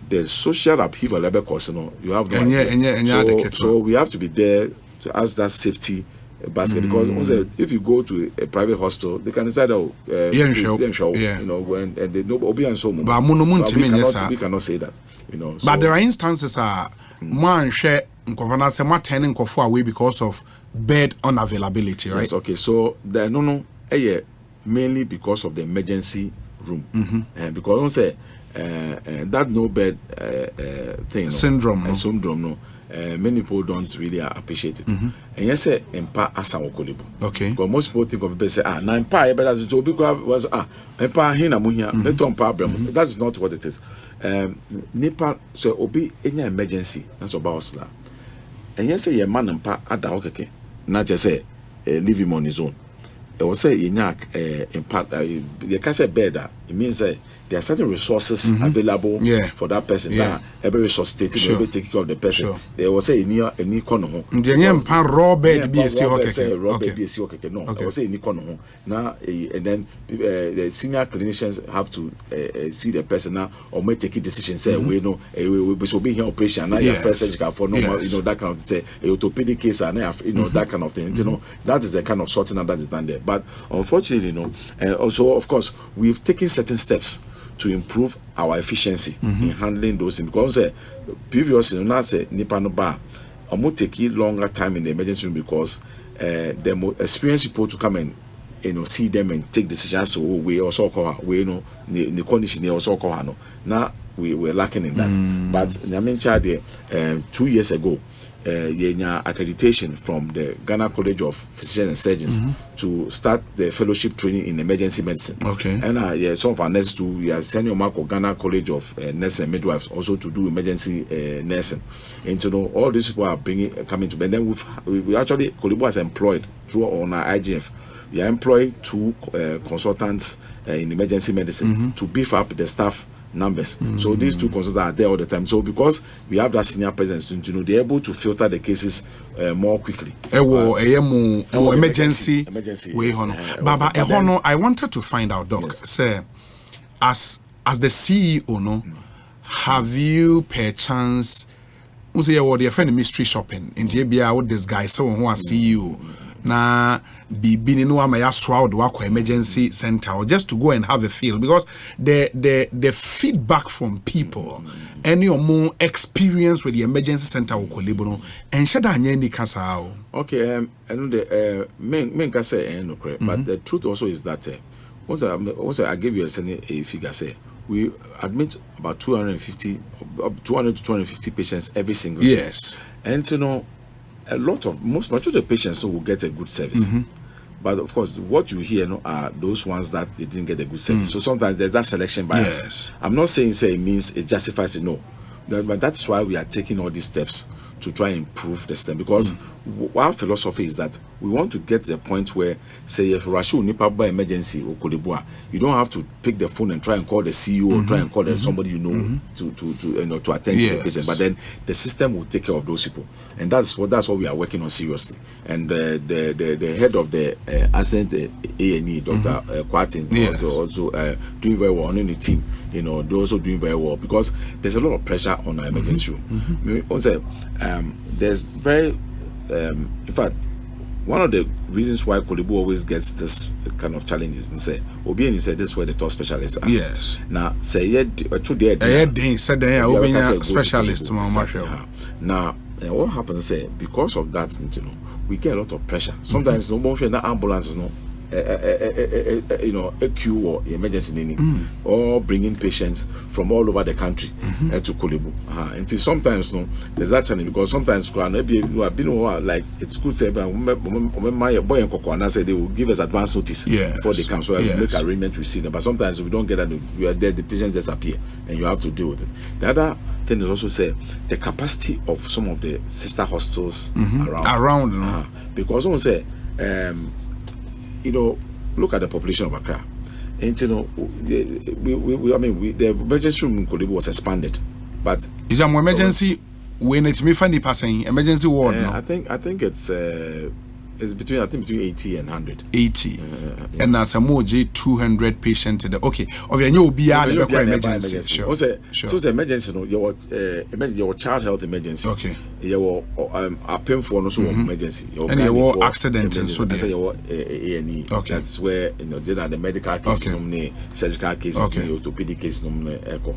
the social upheaval level cost, you have no idea. So we have to be there to ask that safety basket, because also if you go to a private hospital, they can decide and they know and so but we cannot say that, so, but there are instances man share turning away because of bed unavailability, right? Yes, okay, so the mainly because of the emergency room, because don't say that no bed syndrome many people don't really appreciate it. And yes, empa asa Korle-Bu. Okay. Because most people think of it say na empa better as to was empa hina muhia beto empa brem. That's not what it is. Nipa so obi any emergency that's about hospital. And yes, your man empa ada okeke. Na just say leave him on his own. It was say inyak impact you can say bed it means that there are certain resources available for that person. Every resuscitating, every taking care of the person. They will say any corner. Raw bed be no. I will say any corner. Now and then the senior clinicians have to see the person now or may take a decision. Say we know we should be here operation. Now your person for normal, that kind of thing. A orthopedic case and that kind of thing. That is the kind of sorting out that is done there. But unfortunately, also of course we've taken certain steps to improve our efficiency in handling those things, because previously now say nipa no ba take longer time in the emergency room because the more experienced people to come and see them and take decisions to we also call the condition also call now we were lacking in that. But I mean 2 years ago accreditation from the Ghana College of Physicians and Surgeons to start the fellowship training in emergency medicine. And some of our nurses too, we are sending Marco Ghana College of Nurses and Midwives also to do emergency nursing. And all these people are coming to, and then we actually Korle-Bu has employed through on our IGF. We are employed 2 consultants in emergency medicine to beef up the staff numbers. So these 2 consultants are there all the time. So because we have that senior presence, they're able to filter the cases more quickly. Emergency way. Yes. Baba, I wanted to find out, Doc. Yes. Say, as the CEO, have you perchance say what your friend mystery shopping in JBA with this guy so who are CEO? Na be no amaya swao do emergency center, or just to go and have a feel, because the feedback from people any or more experience with the emergency center or Korle-Bu and shada any kasa. Okay, I know the main can say no correct, but the truth also is that also I give you a figure, say we admit about 200 to 250 patients every single day. Yes. And a lot of much of the patients will get a good service. But of course, what you hear are those ones that they didn't get a good service. So sometimes there's that selection bias. Yes. I'm not saying it means it justifies it, no. But that's why we are taking all these steps to try and improve the system, because our philosophy is that we want to get to the point where, say, if Rashu Nipa by emergency or Korle-Bu, you don't have to pick the phone and try and call the CEO or try and call somebody to attend to the patient. But then the system will take care of those people, and that's what we are working on seriously. And the head of the accident A&E, Dr. Kwatin, also doing very well on the team. They're also doing very well, because there's a lot of pressure on our emergency room. Also, there's very in fact, one of the reasons why Korle-Bu always gets this kind of challenges, and say, Obi and said this is where the top specialists are. Yes. Now, say to the said they specialist. Now, what happens? Say because of that, you know, we get a lot of pressure. Sometimes no more that ambulances, no. You know, a queue or emergency clinic, or bringing patients from all over the country to Korle-Bu. And sometimes, no, there's actually because sometimes maybe you have been like it's good to say, but my boy and Coco and I say they will give us advance notice before they come, so I will make arrangement to see them. But sometimes we don't get that, we are there, the patients just appear, and you have to deal with it. The other thing is also say the capacity of some of the sister hospitals around, because someone say. You know, look at the population of Accra. And you know, the emergency room in Korle-Bu was expanded, but is there more emergency when it's me funny passing emergency ward? No? I think it's between 80 and 100. 80, and that's a more 200 patients. Okay, you'll be out of emergency. Sure. So the emergency, no, your child health emergency. Okay. Your a painful also emergency. And your accident and so there. Your A&E. Okay. That's where you know there are the medical cases, surgical cases, orthopedic cases, echo.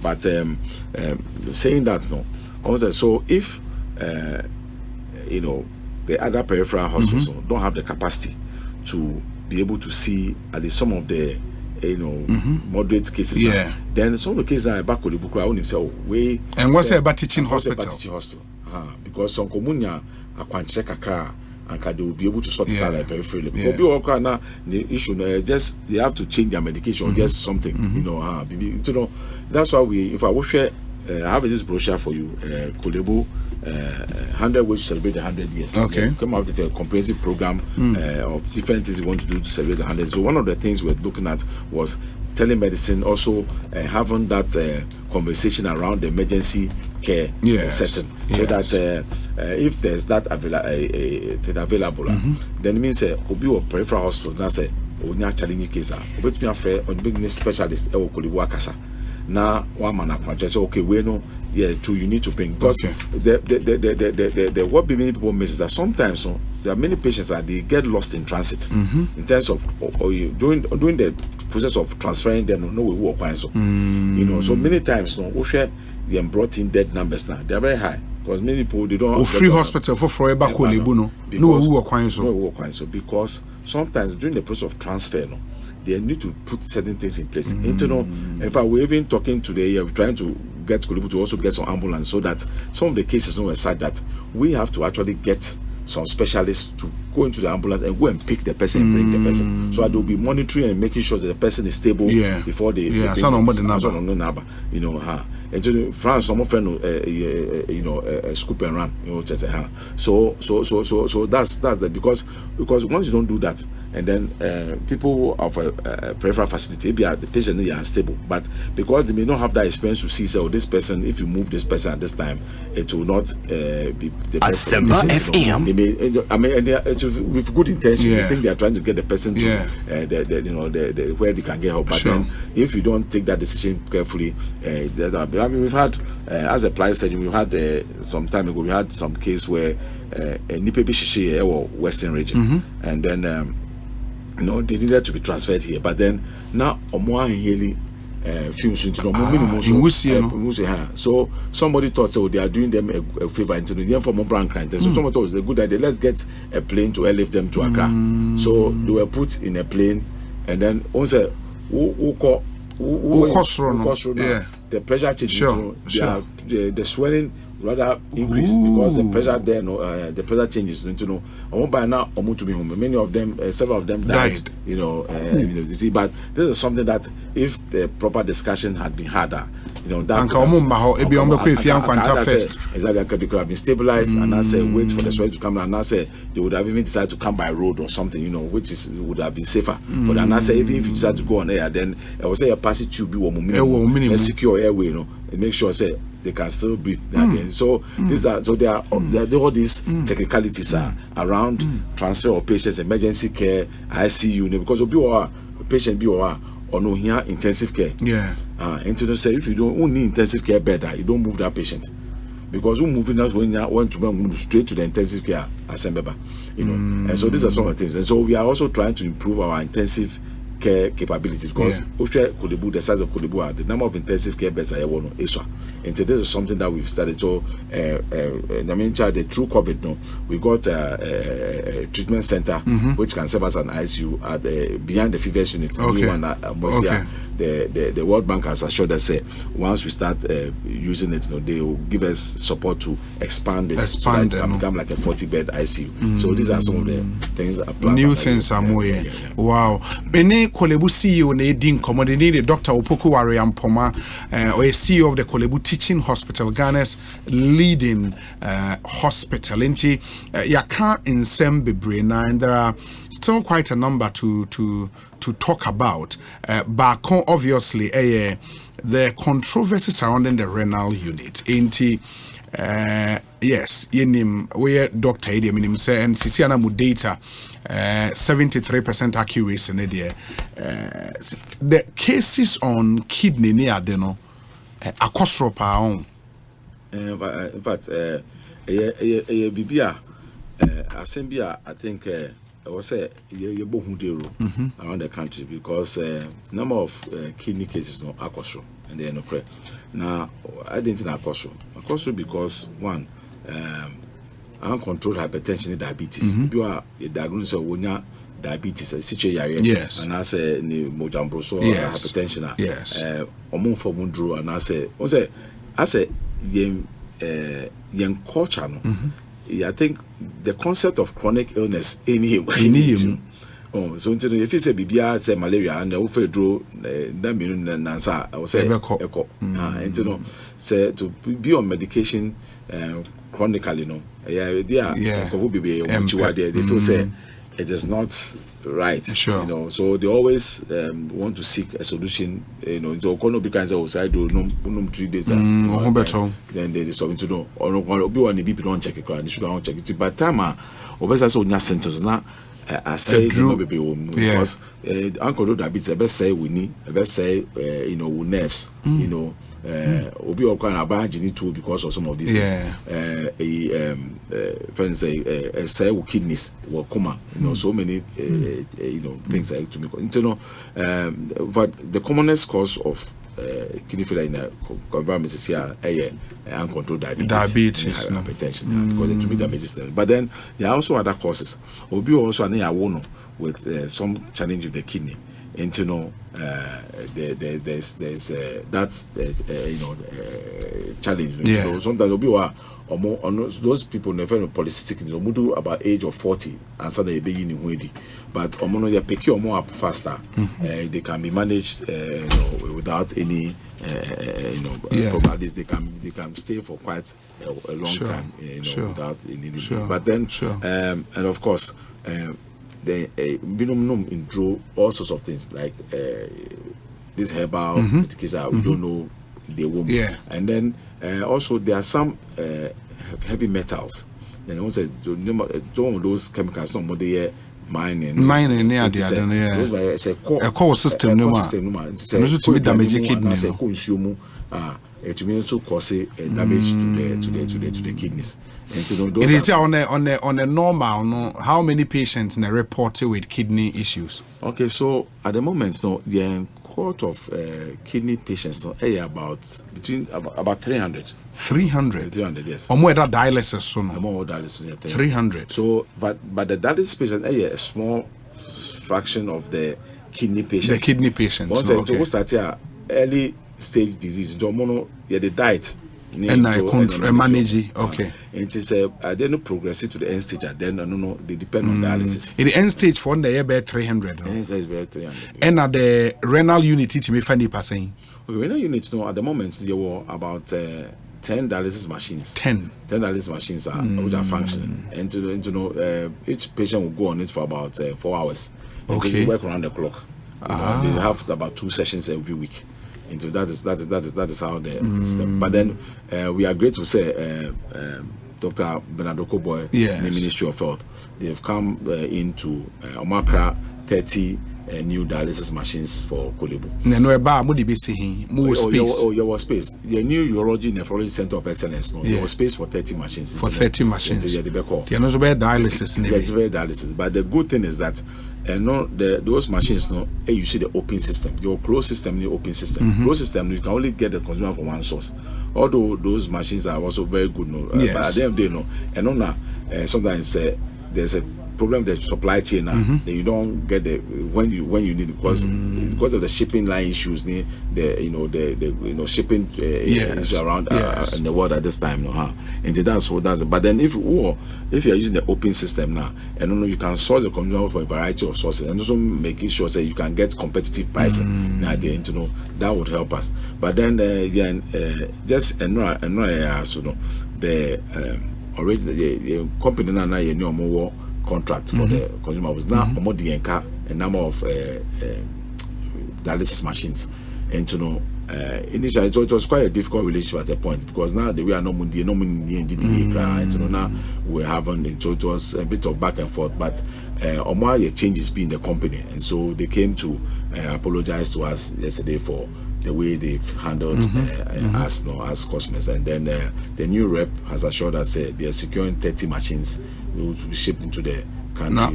But saying that, no, also so if you know. The other peripheral hospitals don't have the capacity to be able to see at least some of the moderate cases. Yeah. Then some of the cases are back Korle-Bu. I wouldn't say way. And what's about teaching hospital? Because some communia are quite kakra and they will be able to sort it out like peripherally. Now the issue just they have to change their medication or just something. You know, that's why if I will share. I have this brochure for you, Korle-Bu, 100 ways to celebrate 100 years. Okay. Come out with a comprehensive program of different things you want to do to celebrate 100. So one of the things we're looking at was telemedicine, also having that conversation around the emergency care setting, so that if there's that available, then it means Obi or peripheral hospital. That's a challenging case. Obi to be afraid on being a specialist. Korle-Bu akasa. Now one man just okay, we know true, you need to bring because the what many people miss is that sometimes there are many patients that they get lost in transit in terms of during the process of transferring them no we work so you know, so many times we share the brought in dead numbers now, they are very high because many people they don't free hospital for forever Korle-Bu no we work so because sometimes during the process of transfer they need to put certain things in place. In fact, we're even talking today, we're trying to get Korle-Bu to also get some ambulance so that some of the cases are such that we have to actually get some specialists to go into the ambulance and go and pick the person and bring the person. So they'll be monitoring and making sure that the person is stable before they bring the you know, and so France, some friend, you know, scoop and run, you know, so that's that because once you don't do that, and then people of a peripheral facility, maybe the patient is unstable, but because they may not have that experience to see, so this person, if you move this person at this time, it will not be the person. They may, I mean, with good intention, they think they are trying to get the person to the where they can get help. But then, if you don't take that decision carefully, I mean, we've had, as a plight surgeon, we had some time ago, we had some case where Nipe Bishishi or Western region, and then you know, they needed to be transferred here. But then now, so somebody thought they are doing them a favor into the from brand kind. So someone thought it was a good idea. Let's get a plane to airlift them to Accra. So they were put in a plane, and then also the pressure changes. The swelling rather increase because the pressure there, the pressure changes. You know, by now, to be home. Many of them, several of them died. You know, you see. But this is something that, if the proper discussion had been harder, you know, that exactly they could have been stabilized, and I say wait for the swelling to come down. And I say they would have even decided to come by road or something, you know, which would have been safer. But and I say even if you decide to go on air, then I will say a passage tube minimum, secure airway, you know, and make sure say they can still breathe. So these are there are all these technicalities are around transfer of patients, emergency care, ICU, because a patient be or no here intensive care. And to say if you don't need intensive care bed, you don't move that patient. because we're moving us when you want to move straight to the intensive care assembly, you know. And so these are some of the things. And so we are also trying to improve our intensive care capabilities, because Korle-Bu, the size of Korle-Bu, the number of intensive care beds are one. And so this is something that we've started. So I mean, the true COVID, no, we got a treatment center which can serve as an ICU at behind the fevers unit. The World Bank has assured us once we start using it, you know, they will give us support to expand it so that it can become like a 40-bed ICU. So these are some of the things that new things are more. Wow. Any Korle-Bu CEO na edin commodity the Dr. OPOKU WARE AMPOMAHCEO, or a CEO of the Korle-Bu Teaching Hospital, Ghana's leading hospital. Inti yaka in Sembebre, and there are still quite a number to talk about. But obviously, the controversy surrounding the renal unit. Inti yes, yenim we doctor idi minim say and sisiana mu data 73% accuracy in there. The cases on kidney near adeno akosropa on. In fact, bibia asembia, I think I was say around the country, because number of kidney cases no akosro and they no correct. Now I didn't know akosro because one uncontrolled hypertension and diabetes. You are diagnosed with diabetes, yes, and I say ni mojambroso hypertension. Yes. Omon for mundro, and I say yen culture no. I think the concept of chronic illness in oh, so if you say bibia say malaria and the draw that mean nansa, I will say echo. And you know, say to be on medication chronically, no, they feel say it is not right, sure. You know, so they always want to seek a solution, you know. So kono be kinds of side do no 3 days then they stop to know or be one BP don't check it, and should don't check it. But time obesa so nya symptoms na I say because uncontrolled diabetes, best say we need, best say you know, with nerves, you know. Obi or kind of need to because of some of these things. Friends say with kidneys will come, you know, so many you know, things like to make, you know, but the commonest cause of kidney failure in the environment is here uncontrolled diabetes and hypertension, because it to me damages them. But then there are also other causes. Obi also an with some challenge of the kidney. And you know, there's that's you know, challenge. You know, sometimes obi wa those people never polycystic. So we do about age of 40 and so they begin in wedi. But omono ya pick your more up faster. They can be managed, you know, without any you know, problems. They can stay for quite a long time, you know, without any. But then and of course. The minimum intro all sorts of things like this herbal medication, we don't know the woman, and then also there are some heavy metals, and also some of those chemicals not more there mining near the other say core system to be damage kidney consume it may also cause damage to the kidneys. And so it is on a normal, no, how many patients in a report with kidney issues? Okay, so at the moment, no, the cohort of kidney patients, no, about between about 300. 300, yes. Or more that dialysis, so no. More dialysis, yeah, 300. So, but the dialysis patient, a small fraction of the kidney patients. The kidney patients. Once they start here, early stage disease, the diet. And I manage, okay. It is I didn't progress it to the end stage. Then no, they depend on dialysis. In the end stage for the year 300. End stage 300. And at the renal unit, it may find percent. Okay, renal units, no, at the moment there were about 10 dialysis machines. 10 dialysis machines are which are functioning, and to know each patient will go on it for about 4 hours. Okay, they work around the clock. They have about 2 sessions every week. Into that is how the system. But then we are grateful to say Dr. Bernard Okoboy, the Ministry of Health, they have come into Omakra 30 new dialysis machines for Korle-Bu. More space. Your space. The new urology nephrology center of excellence. No, there was space for 30 machines. For 30 machines. Dialysis. But the good thing is that those machines, no, you see the open system. Your closed system, the open system. Closed system, you can only get the consumer from one source. Although those machines are also very good, no. But at the end of the day, no, and on sometimes there's a problem with the supply chain now. Then you don't get the when you need it because of the shipping line issues, the shipping issues around in the world at this time, no, and that's what does it. But then if you are using the open system now, and you can source the consumer from a variety of sources, and also making sure that you can get competitive pricing now, that would help us. But then just the already the company now more contract for the consumables now more the a number of dialysis machines, and initially it was quite a difficult relationship at a point because now we are no money and now we're having it was a bit of back and forth, but changes be in the company, and so they came to apologize to us yesterday for the way they've handled us, as customers, and then the new rep has assured us they are securing 30 machines will be shipped into the country. Now,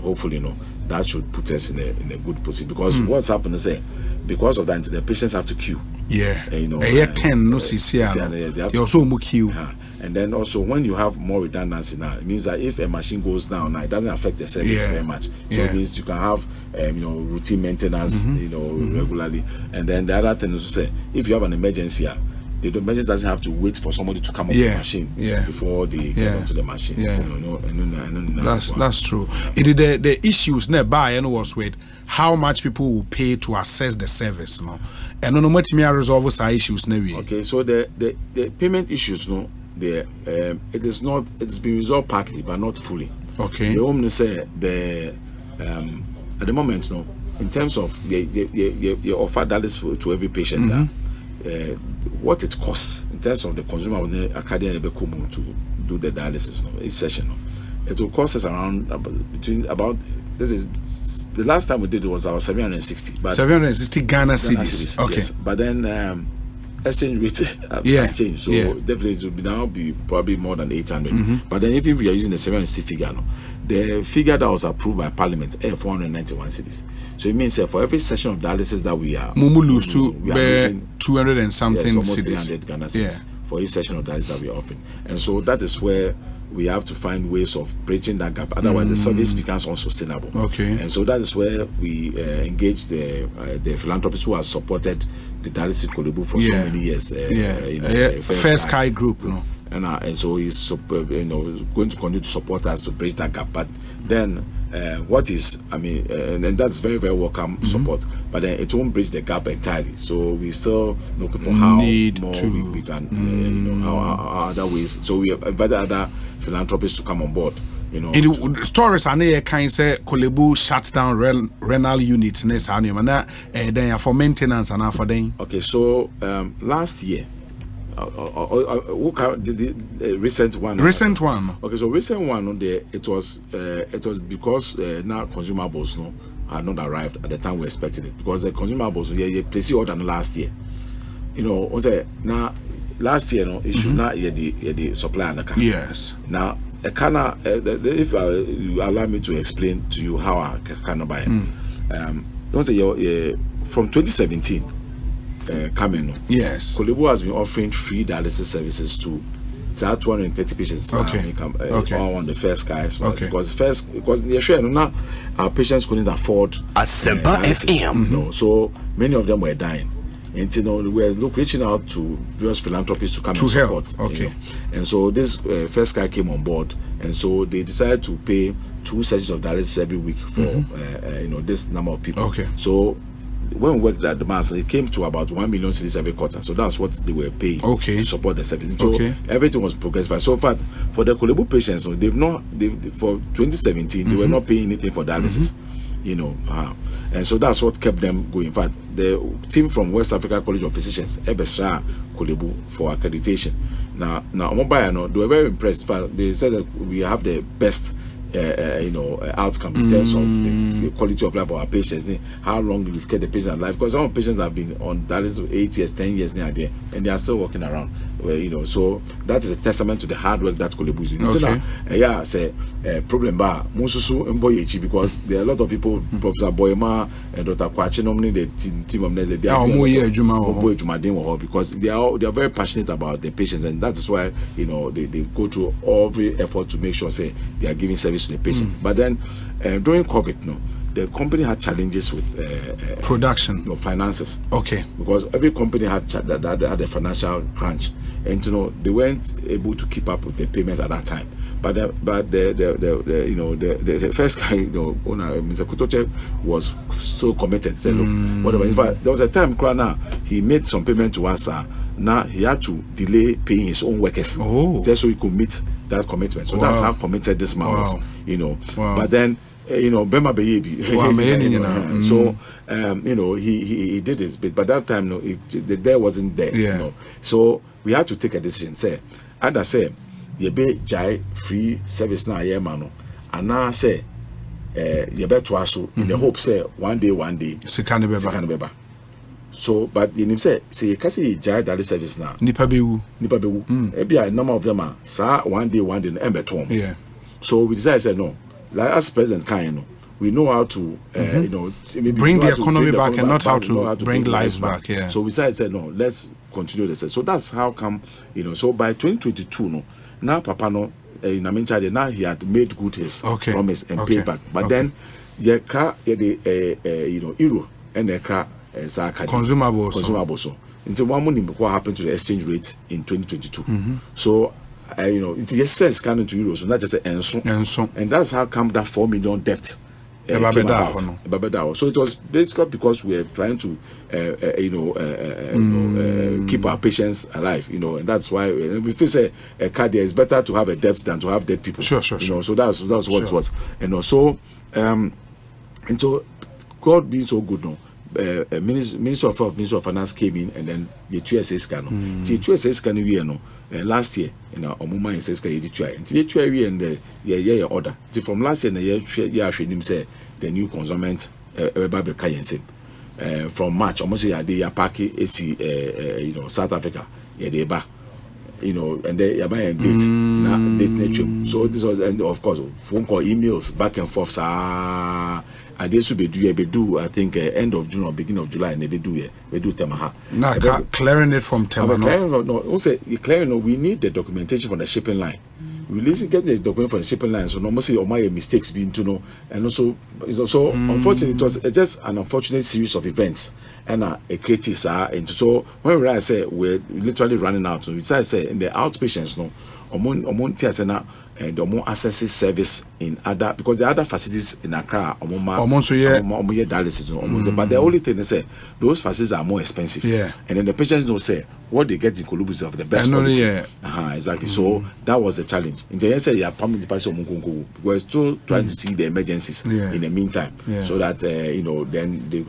hopefully, that should put us in a good position because what's happened is because of that, the patients have to queue. Yeah, 10 no they also queue. And then also when you have more redundancy now, it means that if a machine goes down now, it doesn't affect the service very much. So it means you can have routine maintenance regularly. And then the other thing is to say, if you have an emergency, the emergency doesn't have to wait for somebody to come off the machine before they get onto the machine. That's true. The issues nearby was with how much people will pay to access the service, and no much me resolve those issues. Okay, so the payment issues, it's been resolved partly but not fully. Okay, the home say at the moment, in terms of the offer that is to every patient. What it costs in terms of the consumer of the academy to do the dialysis each session, it will cost us around this is the last time we did it was our 760, but 760 Ghana cedis. Okay, yes. But then exchange rate has changed, so definitely it will now be probably more than 800. But then if we are using the 760 figure, the figure that was approved by Parliament 491 cedis. So it means for every session of dialysis that we are using 200 and something almost 300 Ghana cedis for each session of dialysis that we are offering. And so that is where we have to find ways of bridging that gap. Otherwise, the service becomes unsustainable. Okay. And so that is where we engage the philanthropists who have supported the dialysis Korle-Bu for so many years. First Sky Group, and so he's going to continue to support us to bridge that gap. But then and that's very, very welcome support, but then it won't bridge the gap entirely. So we still looking for how we can how other ways. So we have invited other philanthropists to come on board. In the stories are near kind say Korle-Bu shuts down renal units then for maintenance and for them. Okay, so last year. The recent one. Okay, so recent one. It was because now consumables had not arrived at the time we expected it, because the consumables placed order last year. Now last year it should not the supply and the car. Yes. Now a canna if you allow me to explain to you how I can buy it. From 2017. Coming. Yes. Korle-Bu has been offering free dialysis services to 230 patients. All on the first Sky. Because now our patients couldn't afford Asempa FM. So many of them were dying. And we were reaching out to various philanthropists to come and support. And so this first Sky came on board, and so they decided to pay 2 sessions of dialysis every week for this number of people. So when we worked at the mass, it came to about 1 million cedis every quarter. So that's what they were paying to support the service. So everything was progressive. So far, for the Korle-Bu patients, for 2017 they were not paying anything for dialysis. And so that's what kept them going. In fact, the team from West Africa College of Physicians Ebesra Korle-Bu for accreditation. Now mobile, they were very impressed. In fact, they said that we have the best outcome in terms of the quality of life of our patients. How long we've kept the patient alive? Because some patients have been on dialysis 8 years, 10 years now, and they are still walking around. So that is a testament to the hard work that Korle-Bu is doing. Okay. Say problem ba mususu mboyechi, because there are a lot of people, Professor Boyema and Dr. Kwachi, normally the team of Neze, they are because they are very passionate about the patients, and that is why they go through every effort to make sure say they are giving service to the patients. But then during COVID, the company had challenges with production, finances. Okay. Because every company had a financial crunch, and they weren't able to keep up with the payments at that time. But the first guy, owner, Mr. Kutoche, was so committed. Said, look, whatever. In fact, there was a time, he made some payment to us. Now he had to delay paying his own workers, just so he could meet that commitment. So that's how committed this man was. But then. Bema Baby. So he did his bit, but that time the day wasn't there. So we had to take a decision. Say, and I say, you be jai free service now, mano, and now say, you bet to us in the hope say one day, Sikani. So, but you say you can see jai daily service now. Nipa bewu. Maybe a number of them are sa one day, embetom. Yeah. So we decided, say no. Like as president we know how to bring the economy back and not how to bring lives back. Yeah. So we said no, let's continue this. So that's how come so by 2022 now Papa now he had made good his promise and paid back. But then euro and consumables. So until one money what happened to the exchange rate in 2022. So it's just sense coming to euros, so not just and that's how come that 4 million debt came about. So it was basically because we are trying to keep our patients alive, and that's why we feel say a card there is better to have a debt than to have dead people. Sure. So that's what it was, so and so God being so good now. Minister of Finance came in, and then the TSA scan. The TSA scan we last year Omuma in Seska Editua. And the TSA and the order. From last year, the say the new consummate from March almost the Apaki AC South Africa and they are buying date. So this was, and of course phone call, emails back and forth. And they should be do I think end of June or beginning of July, and they do Temaha. Now clearing it from Temaha. Also clearing, we need the documentation from the shipping line. We get the document from the shipping line, so normally all my mistakes being to know, and also unfortunately it was just an unfortunate series of events and a creative and so when we say we're literally running out, so we say in the outpatients and the more accesses service in other, because the other facilities in Accra dialysis, but the only thing they say those facilities are more expensive, and then the patients don't say what they get in Korle-Bu is of the best quality. Exactly. So that was the challenge. In the end, say permanent person we're still trying to see the emergencies in the meantime, so that then they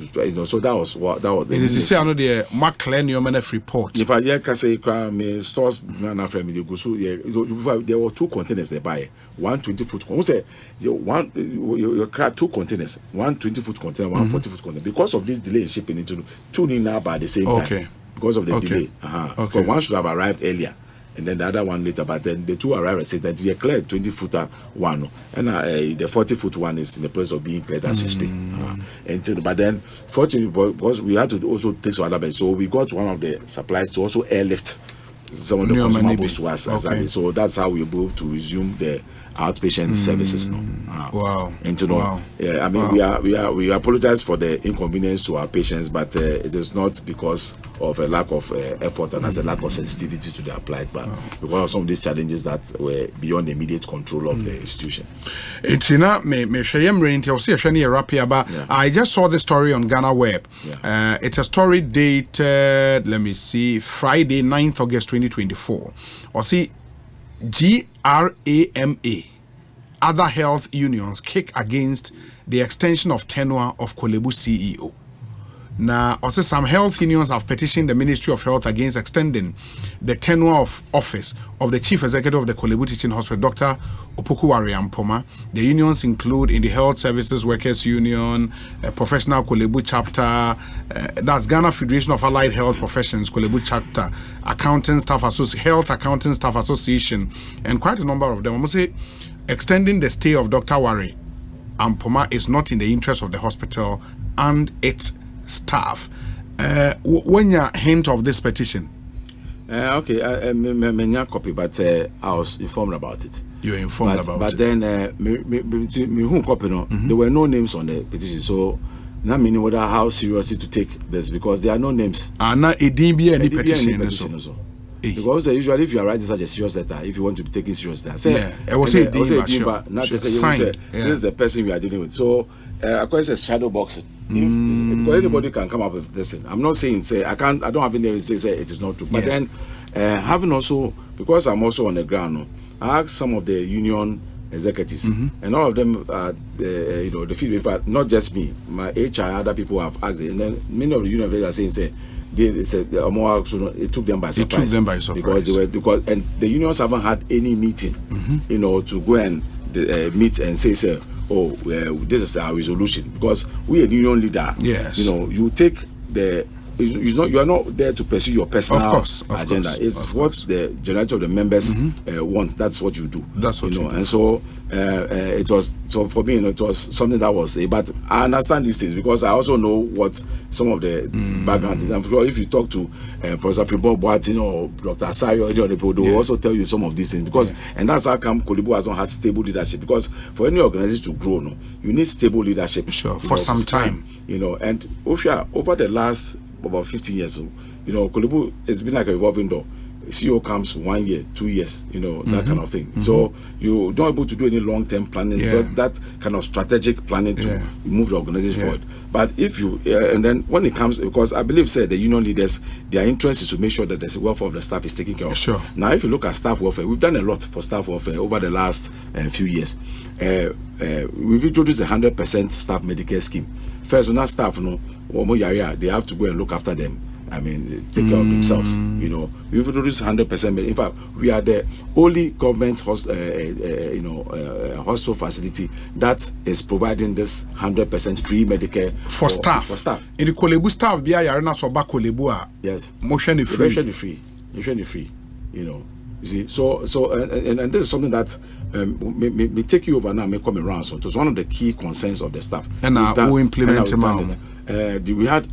so that was what that was. It is to say the McLean report. If I can say stores there were 2 containers they buy. 120-foot container. You crack 2 containers, 120-foot container, 140-foot container. Because of this delay in shipping into 2 now by the same time. Because of the delay. But one should have arrived earlier, and then the other one later. But then the 2 arrived at the same time. They cleared 20-footer one, and the 40-foot one is in the place of being cleared as we speak. But then, fortunately, because we had to also take some other beds, so we got one of the supplies to also airlift some of the consumables to us. So that's how we were able to resume the outpatient services now. Wow. And I mean, we apologize for the inconvenience to our patients, but it is not because of a lack of effort and as a lack of sensitivity to the applied, but because of some of these challenges that were beyond the immediate control of the institution. I just saw the story on Ghana Web. It's a story dated, let me see, Friday, 9th August 2024. Or see, GRAMA, other health unions kick against the extension of tenure of Korle-Bu CEO. Now, also some health unions have petitioned the Ministry of Health against extending the tenure of office of the Chief Executive of the Korle-Bu Teaching Hospital, Dr. OPOKU WARE AMPOMAHCEO. The unions include in the Health Services Workers Union, Professional Korle-Bu Chapter, that's Ghana Federation of Allied Health Professions, Korle-Bu Chapter, Accounting Staff Health Accounting Staff Association, and quite a number of them. I'm going to say extending the stay of Dr. WARE AMPOMAHCEO is not in the interest of the hospital and its staff. When you hint of this petition? Okay, I copy, but I was informed about it. You were informed about it. But then, copy, there were no names on the petition, so not meaning whether how seriously to take this, because there are no names. Not a DB any petition also. Because usually, if you are writing such a serious letter, if you want to be taken seriously, I will say DB, not just say this is the person we are dealing with. So, of course, it's shadow boxing. If anybody can come up with this thing, I'm not saying I don't have any say it is not true. But then, having also, because I'm also on the ground, I asked some of the union executives, and all of them, the feedback. Not just me, my HR, other people have asked it, and then many of the union executives are saying, it took them by surprise. Because the unions haven't had any meeting, to go and meet and say, this is our resolution, because we a union leader. Yes. You take the. You are not there to pursue your personal agenda. It's what the generality of the members want. That's what you do. That's what you do. And so it was. So for me, it was something that was. But I understand these things because I also know what some of the background is. I'm sure if you talk to Professor Fribourg Boatin or Dr. Asario, they will also tell you some of these things because and that's how come Korle-Bu has not had stable leadership, because for any organization to grow, you need stable leadership. Sure, for some time. And over the last about 15 years, Korle-Bu has been like a revolving door. CEO comes 1 year, 2 years, that kind of thing. So you don't able to do any long-term planning, but that kind of strategic planning to move the organization forward. But if you and then when it comes, because I believe the union leaders, their interest is to make sure that the welfare of the staff is taken care of. Sure. Now, if you look at staff welfare, we've done a lot for staff welfare over the last few years. We've introduced a 100% staff Medicare scheme. First, on our staff, they have to go and look after them. I mean, take care of themselves. We've introduced 100%. In fact, we are the only government hospital facility that is providing this 100% free Medicare for staff. For staff. In the Korle-Bu staff, be a so back Korle-Bu. Yes. Motion is free. Motion is free. You see. So and this is something that may take you over now. May come around. So it was one of the key concerns of the staff. And who implement it. We had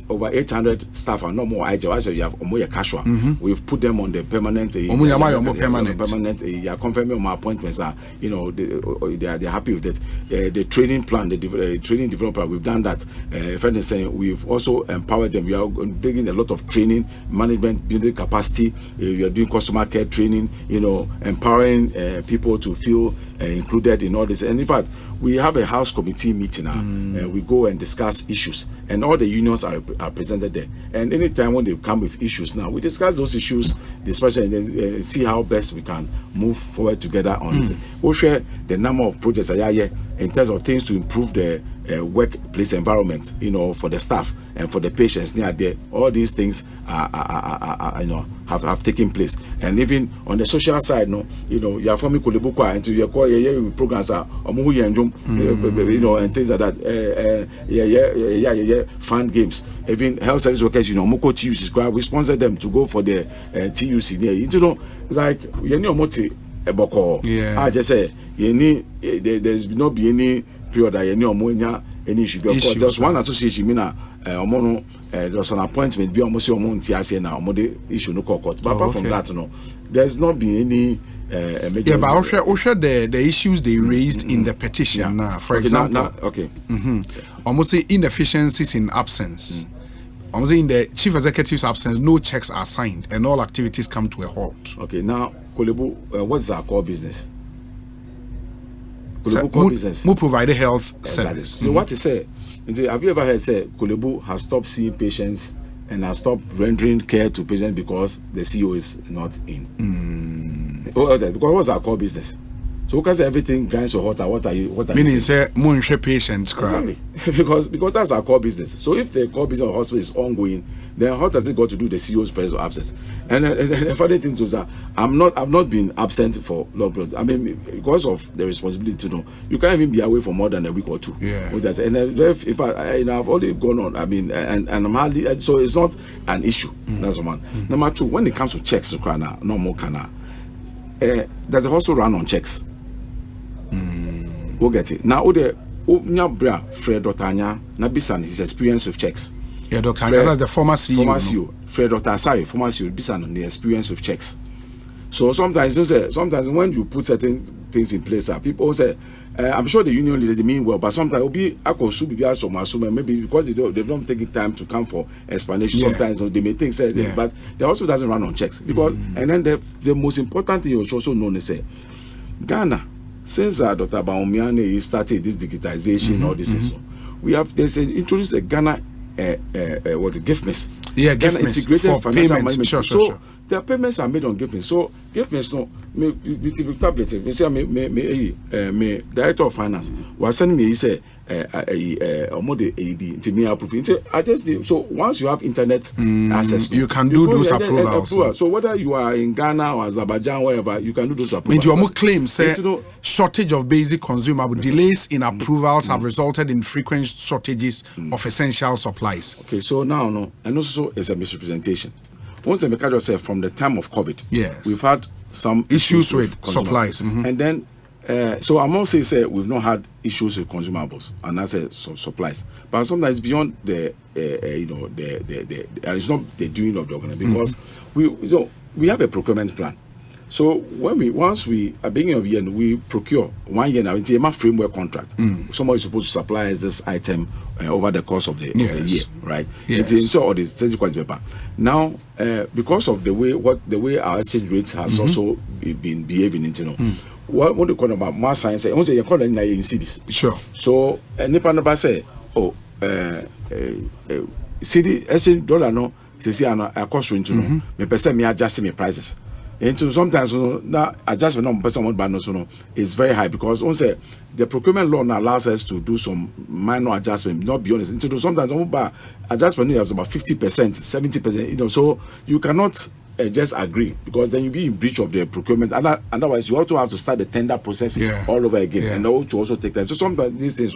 over 800 staff and no more. I say you have more casual. We've put them on the permanent. Permanent. You are confirming my appointments. Are they're happy with it. The training plan, the training development. We've done that. If anything, we've also empowered them. We are taking a lot of training, management, building capacity. We are doing customer care training. Empowering people to feel included in all this. And in fact, we have a house committee meeting now, and we go and discuss issues, and all the unions are presented there. And anytime when they come with issues now, we discuss those issues, discussion, and then see how best we can move forward together on this. We'll share the number of projects in terms of things to improve the workplace environment, for the staff and for the patients near there. All these things have taken place. And even on the social side, you are forming Korle-Bu until you call programs and things like that. Fun games. Even health service workers, Moko TUC, we sponsor them to go for the TUC. It's like I just say there's not be any period that any issue. Of course, there's one association, there's an appointment, be almost now, issue no court. But apart from that, there's not been any major. But also the issues they raised in the petition. For example, almost say inefficiencies in absence. Almost in the chief executive's absence, no checks are signed and all activities come to a halt. Okay, now Korle-Bu, what is our core business? Core business. We provide a health service. So what to say? Have you ever heard Korle-Bu has stopped seeing patients and has stopped rendering care to patients because the CEO is not in? Because what's our core business? So because everything grinds your water, what are you meaning say more patients exactly. because that's our core business. So if the core business of hospital is ongoing, then how does it got to do the CEO's presence or absence? And the funny thing is that I've not been absent for long periods. I mean, because of the responsibility to know, you can't even be away for more than a week or two. Yeah. And if I've already gone on, I mean, and I'm hardly, so it's not an issue. That's one. Number two, when it comes to checks, no more there's a hospital run on checks. We'll get it. Now, Fred Dotanya, Nabisan, his experience with checks. Yeah, Dr. Anya, the former CEO. Former CEO. Fred Dr. Asari, former CEO, Bisan, on the experience with checks. So sometimes when you put certain things in place, people say, I'm sure the union leaders mean well, but sometimes maybe because they don't take time to come for explanation. Yeah. Sometimes they may think, but they also doesn't run on checks because. And then the most important thing you should also know is Ghana. Since Dr. Baomiane started this digitization, all this, introduced a Ghana giftness. Yeah, giftness integrated for financial payments. management. Sure. Their payments are made on giftness. So giftness, no, me tablets. Me say director of finance was sending me. He said, AB to me approve. I just did. So once you have internet access, you can do those approvals. So whether you are in Ghana or Azerbaijan, wherever, you can do those approvals. Means your claim say shortage of basic consumable delays in approvals have resulted in frequent shortages of essential supplies. Okay, so now and also it's a misrepresentation. Once the mechanic said from the time of COVID, yes, we've had some issues with supplies, and then so I'm not saying we've not had issues with consumables and that's supplies, but sometimes beyond the it's not the doing of the organization because we have a procurement plan. So once we at the beginning of the year we procure 1 year now, it's a framework contract. Somebody is supposed to supply us this item over the course of the year, right? Yes. It's all this paper. Now, because of the way our exchange rates has also been behaving, what do you call about mass science? I say you call it in cities. Sure. So Nipa say, city exchange dollar no, say I cost into no, me person me adjust me prices. And so sometimes that adjustment on person no is very high because the procurement law now allows us to do some minor adjustment, not be honest. Into sometimes adjustment you have about 50%, 70%, so you cannot just agree because then you be in breach of the procurement. Otherwise, you also have to start the tender process all over again, and to also take time. So sometimes these things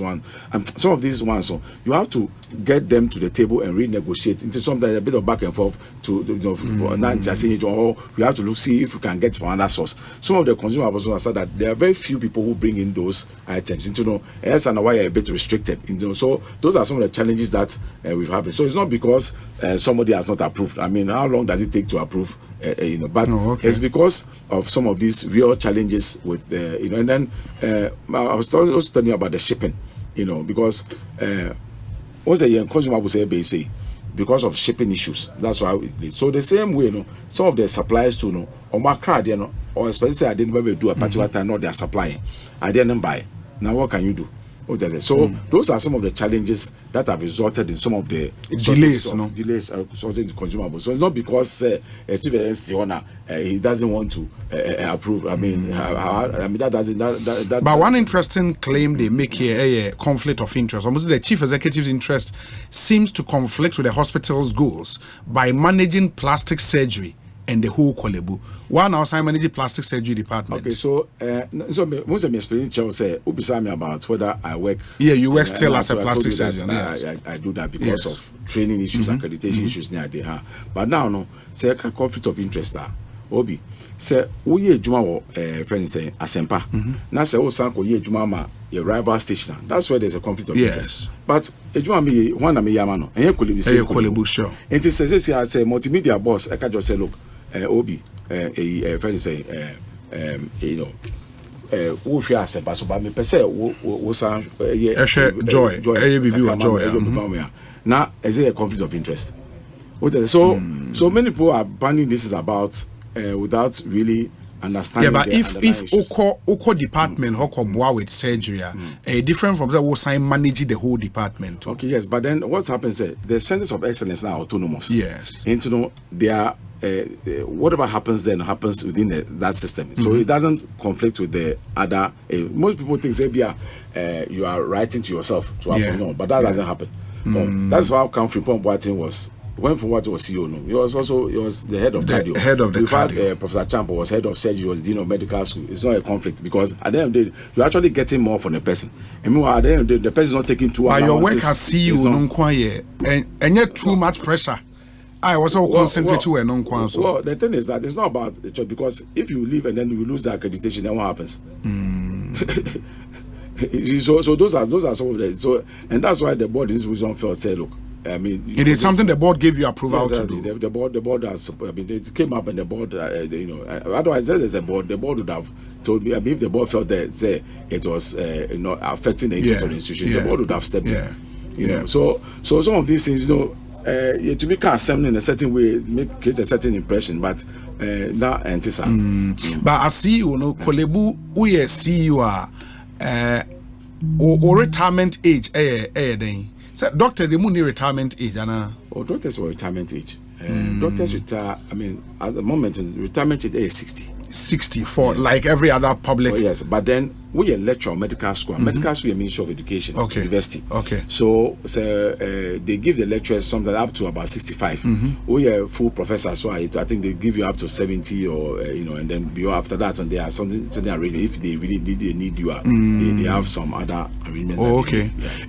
some of these ones, so you have to get them to the table and renegotiate. Into sometimes a bit of back and forth not just saying it, or we have to see if we can get from another source. Some of the consumer persons said that there are very few people who bring in those items. Else and why are a bit restricted. So those are some of the challenges that we've had. So it's not because somebody has not approved. I mean, how long does it take to approve? But it's because of some of these real challenges with and then I was also telling you about the shipping, because once a young consumer will say because of shipping issues, that's why so the same way, some of the suppliers too, or my card, or especially I didn't ever do a particular time, not their supplying, I didn't buy. Now what can you do? So those are some of the challenges that have resulted in some of the delays sorting consumables. So it's not because he doesn't want to approve. I mean, that doesn't. But one interesting claim they make here, a conflict of interest. Almost the chief executive's interest seems to conflict with the hospital's goals by managing plastic surgery and the whole Korle-Bu. One outside managing plastic surgery department. Okay, so most of me explaining say ubisa me about whether I work. Yeah, you work still as a plastic surgeon. I do that because of training issues, accreditation issues near there. But now say a conflict of interest Obi. Say we juma friend say asempa. Now say sanko ye juma ma a rival station. That's where there's a conflict of interest. But a juma me one me yamano. And you could be say Korle-Bu sure. And it says I say multimedia boss, I can just say look. Obi, a friend say, who she has but so by me per se, joy. Now, is it a conflict of interest? So many people are banning this is about without really understanding. Yeah, but if Oko department Korle-Bu with surgery, different from that was sign managing the whole department. Okay, yes, but then what happens? The centers of excellence now are autonomous. Yes, and they are whatever happens then happens within that system. So it doesn't conflict with the other. Most people think, say, you are writing to yourself to happen. No, but that doesn't happen. That's how come Frimpong Boateng was. When from what was CEO, no, he was the head of cardio. Head of the cardio. Professor Champo was head of surgery, was dean of medical school. It's not a conflict because at the end of the day, you're actually getting more from the person. I mean, at the end of the day, the person is not taking 2 hours. But your work as CEO, no quiet, and yet too much pressure. I was all concentrated to a non-council. Well, the thing is that it's not about the job because if you leave and then you lose the accreditation, then what happens? So those are some of the and that's why the board in this wisdom felt say, look. I mean, it is something the board gave you approval to do. The board has. I mean, it came up and the board, otherwise there's a board. The board would have told me. I mean, if the board felt that say it was affecting the interest of the institution, the board would have stepped in. You know, so some of these things, to be assembly in a certain way, create a certain impression, but not anti-sam. But I see Korle-Bu, we see you are or retirement age, So doctors, they need retirement age, doctors were retirement age. Doctors retire. I mean, at the moment, retirement age is 60. 60 for like every other public. Oh, yes, but then we are lecturer medical school. Medical school is Ministry of Education, university. So they give the lecturers something up to about 65. We are full professors, so I think they give you up to 70 or and then after that, and there are something arrangement. If they really need you, they have some other arrangements.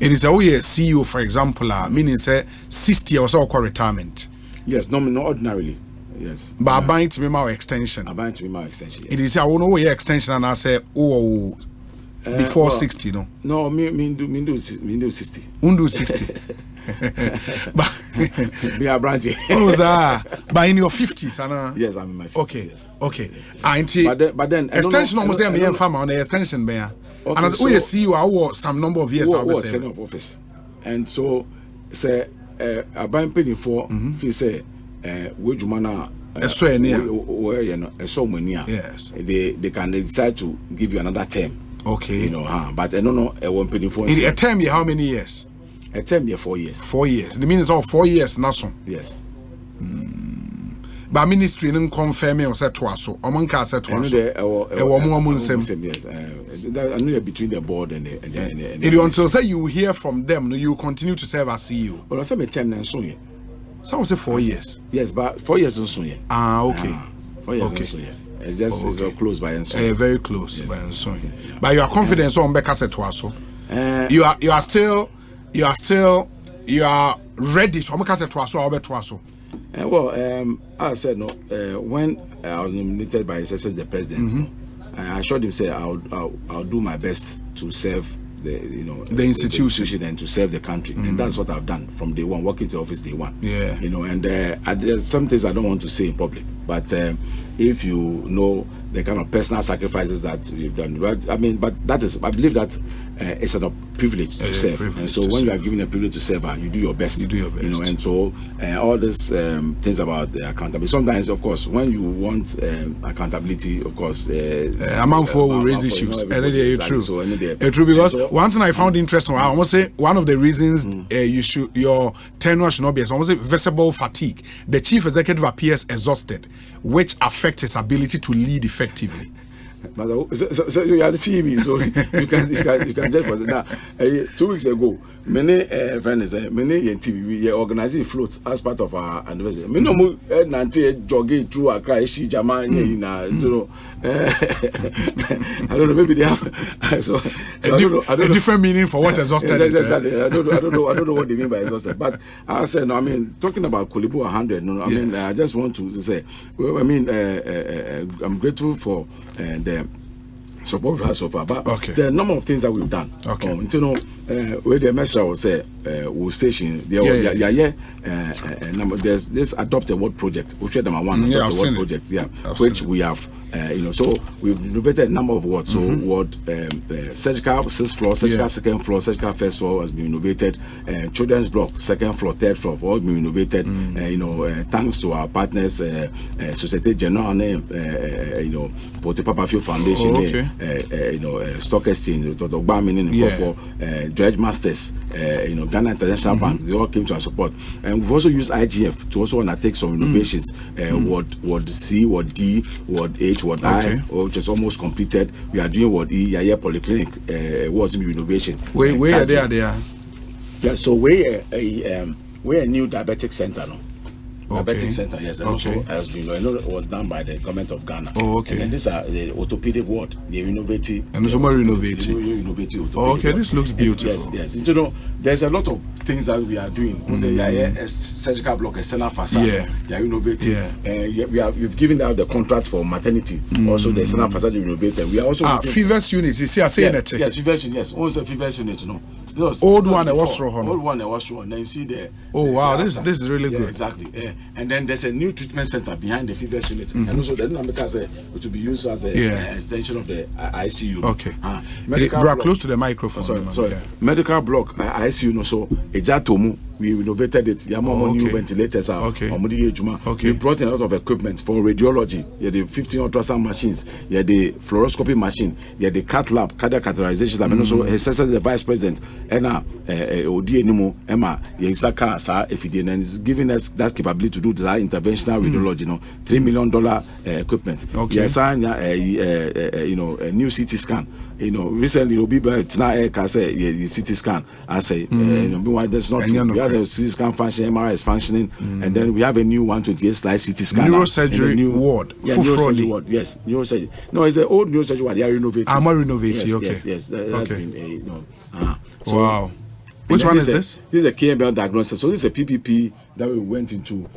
It is a way CEO, for example, meaning say 60 or so retirement. Yes, not ordinarily. Yes. But I bind to me my extension. I bind to me my extension. Yes. It is I won't know your extension and I say before 60, no. No, me do 60. Undo 60. But we are branching. But in your 50s, yes, I'm in my 50s. Okay. Yes. But then extension almost me and farmer on the extension bear. And as we see you are some number of years I'll be of office. And so say I bind penny for if say they can decide to give you another term. But I don't know one penny for a term. How many years? A term year 4 years. 4 years. The mean it's all 4 years now. Yes. But ministry didn't confirm or set to us. So among us set to us. Yes. I know between the board and the until say you hear from them, you continue to serve as CEO. Well, I said a term and so some say 4 years. Yes, but 4 years also. 4 years also. It's just it's close by and so. Very close by and so. But you are confident on Becca said to us. You are still ready. So Becca said to us or to us. Well, I said no. When I was nominated by His Excellency the President, I assured him say I'll do my best to serve the institution and to serve the country, and that's what I've done from day one, working to office day one. And there's some things I don't want to say in public, but if you know the kind of personal sacrifices that we've done, but I believe that it's a privilege to serve, and so when you are given a privilege to serve, you do your best. And so all these things about the accountability. Sometimes, of course, when you want accountability, of course, among four will raise issues. True. True, because one thing I found interesting, I almost say one of the reasons your tenure should not be almost visible fatigue. The chief executive appears exhausted, which affects his ability to lead effectively. But so you are seeing me, so you can judge for that. Now, 2 weeks ago, many friends, many we organizing floats as part of our anniversary. Me no more jogging through Accra, she Jaman, so I don't know, maybe they have a different meaning for what exhausted is. I don't know what they mean by exhausted. But I said, no, I mean, talking about Korle-Bu 100, no, I mean, I just want to say, well, I mean, I'm grateful for the support of us so far, but there are a number of things that we've done. Where the messenger will say, we'll station there's this Adopt a Word project, which is number one, Adopt a Word project, which we have, so we've renovated a number of wards. So ward surgical 6th floor, surgical 2nd floor, surgical 1st floor has been renovated, children's block 2nd floor, 3rd floor have all been renovated. Thanks to our partners, Société Générale, Porte Papa Field Foundation, stock exchange, Dr. Bamin, for Dredge Masters, Ghana International Bank. They all came to our support, and we've also used IGF to also undertake some renovations. Ward C, Ward D, Ward H, Ward I, which is almost completed. We are doing Ward E, Yaya Polyclinic, was in renovation. Where are they? Yeah, so we're a new diabetic center now. Diabetic center, yes, and also as you know, I know it was done by the government of Ghana. And then these are the orthopedic ward, the innovative. And also more innovative. This looks beautiful. Yes. You know, there's a lot of things that we are doing. Surgical block, external facade. Yeah, innovative. We've given out the contract for maternity. Also, the external facade innovative. We are also Fevers units. You see, I say that. Yes, Fevers units. Yes, also Fevers units. No. Old one, was wrong. Old one, was wrong. Then you see the. Oh wow, this is really good. Exactly. And then there's a new treatment center behind the Fevers unit, and also the dynamic it will be used as a extension of the ICU. Medical close to the microphone. Sorry. Medical block ICU. So Ejatomu, we renovated it. New ventilators are. We brought in a lot of equipment for radiology. The 15 ultrasound machines. The fluoroscopy machine. The cath lab, cardiac catheterization lab, and also his assistant, the vice president. And Odi Enimo Emma Yezaka Sa Efidien, and it's giving us that capability to do that interventional radiology, $3 million equipment. Yes, a new CT scan. Recently people tonight say the CT scan. I say there's not we have a CT scan function, MRI is functioning, and then we have a new 128 slide CT scan. Neurosurgery ward. Neurosurgery ward. Yes, neurosurgery. No, it's the old neurosurgery ward. They are renovating. I'm renovating. Yes. That's been wow. Which one is this? This is a KML diagnosis. So this is a PPP that we went into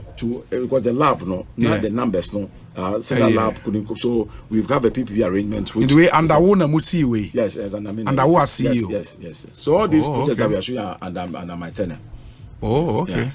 because the lab, not the numbers, lab couldn't. So we've got a PPP arrangement. In the way under one Musi way. Yes, as under who CEO. Yes. So all these projects that we are showing are under my tenure. Oh, okay.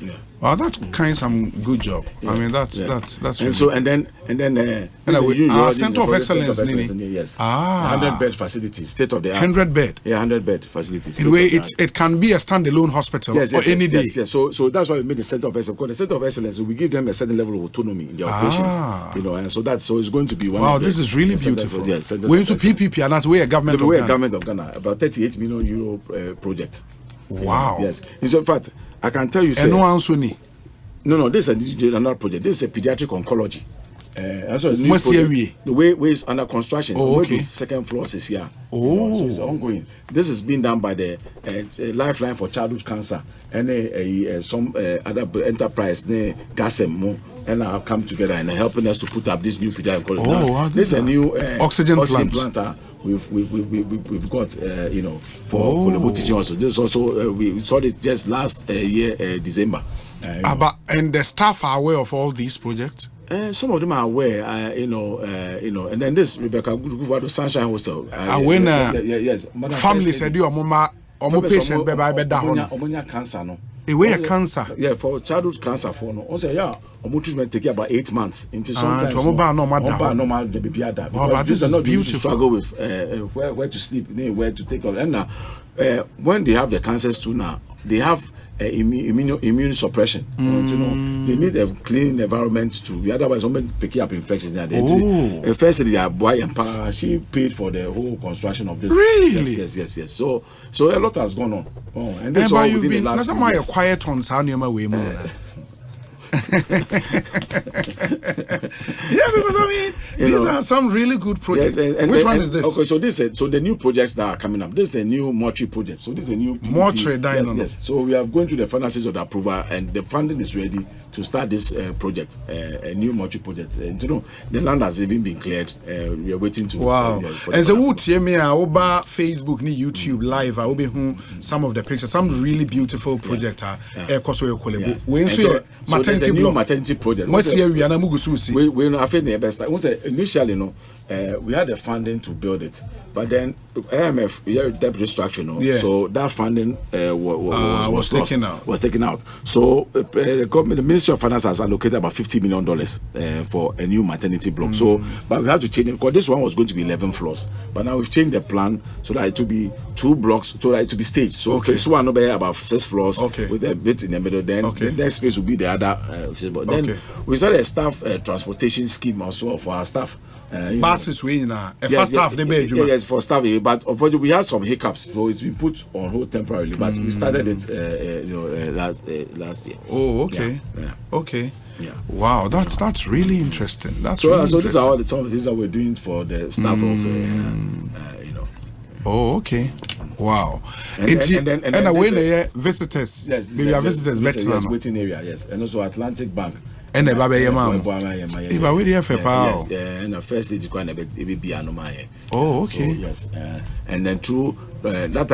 Yeah. Well, that's kind of some good job. I mean, that's. And so and then Center of Excellence. Yes. 100 bed facilities, state of the art. 100 bed. Yeah, 100 bed facilities. In a way, it can be a standalone hospital any day. Yes. So that's why we made the Center of Excellence. Because the Center of Excellence, we give them a certain level of autonomy in their operations. And so it's going to be one. Wow, this is really beautiful. We're into PPP, and that's where government of Ghana, about 38 million euro project. Wow. Yes. In fact, I can tell you. No, this is another project. This is a pediatric oncology. The way is under construction. The second floor is here. So it's ongoing. This is being done by the Lifeline for Childhood Cancer and some other enterprise, Gasem, and have come together and helping us to put up this new pediatric oncology. This is a new oxygen planter. We've got for Korle-Bu teaching also. This also we saw it just last year December. And the staff are aware of all these projects. Some of them are aware, and then this Rebecca Guvado Sunshine Hostel. Yes, family said you are patient baby cancer no. Cancer. Yeah, for childhood cancer for no. Also treatment take about 8 months. Into sometimes normal baby ada. But this is beautiful. Struggle with where to sleep, where to take off. And when they have the cancers too now, they have immune suppression. They need a clean environment to. Otherwise, someone picking up infections. First, she paid for the whole construction of this. Really? Yes. So a lot has gone on. And this all within the last few years. Quiet on Sanyama way more. Because I mean, these are some really good projects. Which one is this? Okay, so the new projects that are coming up. This is a new mortuary project. So this is a new mortuary. Yes. So we are going through the final stage of the approval, and the funding is ready to start this project, a new mortuary project. And the land has even been cleared. We are waiting to. Wow. And so would you me over Facebook, YouTube live? I will be some of the pictures. Some really beautiful project. There's a new maternity project. Initially, we had the funding to build it, but then AMF debt restructuring, so that funding was taken out. So the Ministry of Finance has allocated about $50 million for a new maternity block. So, but we have to change it because this one was going to be 11 floors, but now we've changed the plan so that it will be 2 blocks, so that it will be staged. So phase one will be about 6 floors with a bit in the middle. Then the next phase will be the other. Then we started a staff transportation scheme also for our staff. Buses we na first half the bed. Yes, for staff, but unfortunately we had some hiccups, so it's been put on hold temporarily. But we started it, last year. Oh, okay, okay. Yeah. Wow, that's really interesting. That's so. Really so interesting. these are all the some of the things that we're doing for the staff of, Oh, okay. Wow. And when they visitors, yes, maybe our visitors yes, waiting area, yes, and also Atlantic Bank. And the Baba Yama. And the first stage require be Oh, okay. So, yes, and then through that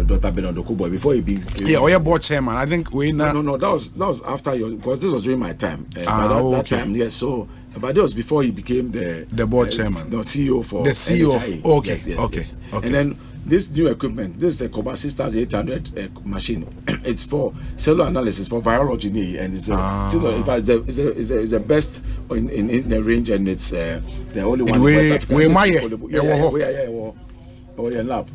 Dr. Bernardo Kuboy before he became board chairman. I think we no, that was after your, because this was during my time. That time, yes. So, but that was before he became the board chairman, the CEO for the CEO NHIA. of Okay. Yes. And then this new equipment, this is a Korle-Bu 800 machine. It's for cellular analysis for virology, and it's the best in the range, and it's the only one. Where lab.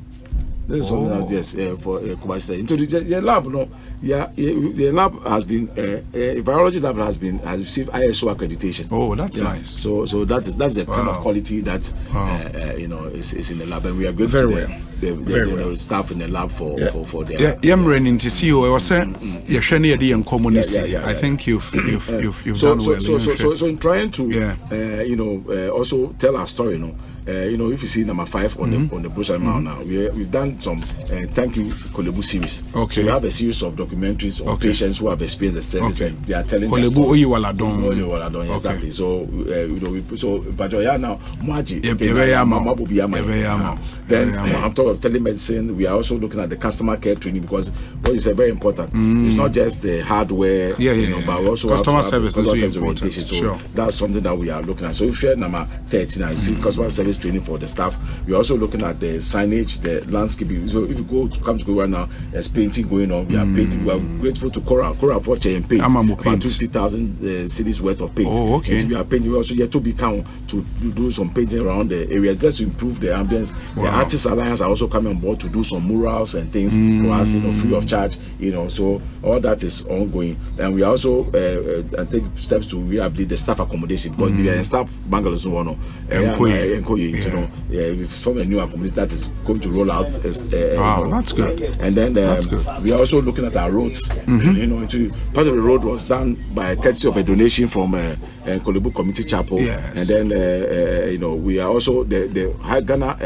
This is something else, yes, for Korle-Bu. Into the lab, no, the lab has been virology lab has received ISO accreditation. Oh, that's nice. So that's the kind of quality that is in the lab, and we are grateful to the staff in the lab for their. Running to see you. I was saying, I think you've done well. So in trying to also tell our story, if you see number 5 on the brochure now, we've done some thank you Korle-Bu series. Okay. So we have a series of documentaries on patients who have experienced the service, and they are telling Korle-Bu exactly. So but now then on top of telemedicine, we are also looking at the customer care training, because what you said very important. It's not just the hardware, but we also customer have service is important. So that's something that we are looking at. So if share number 13, I see customer service training for the staff. We're also looking at the signage, the landscaping. So if you come to go right now, there's painting going on. We are painting. We are grateful to Korle for and paint. About 50,000 cities worth of paint. Oh, okay. And we are painting. We also yet to become to do some painting around the areas just to improve the ambience. The Artists Alliance are also coming on board to do some murals and things for us, free of charge. So all that is ongoing, and we also take steps to rehabilitate the staff accommodation, because the staff bungalows we've formed a new accommodation that is going to roll out. That's good. And then we are also looking at our roads. Into part of the road was done by courtesy of a donation from Korle-Bu Community Chapel. Yes. And then we are also the Ghana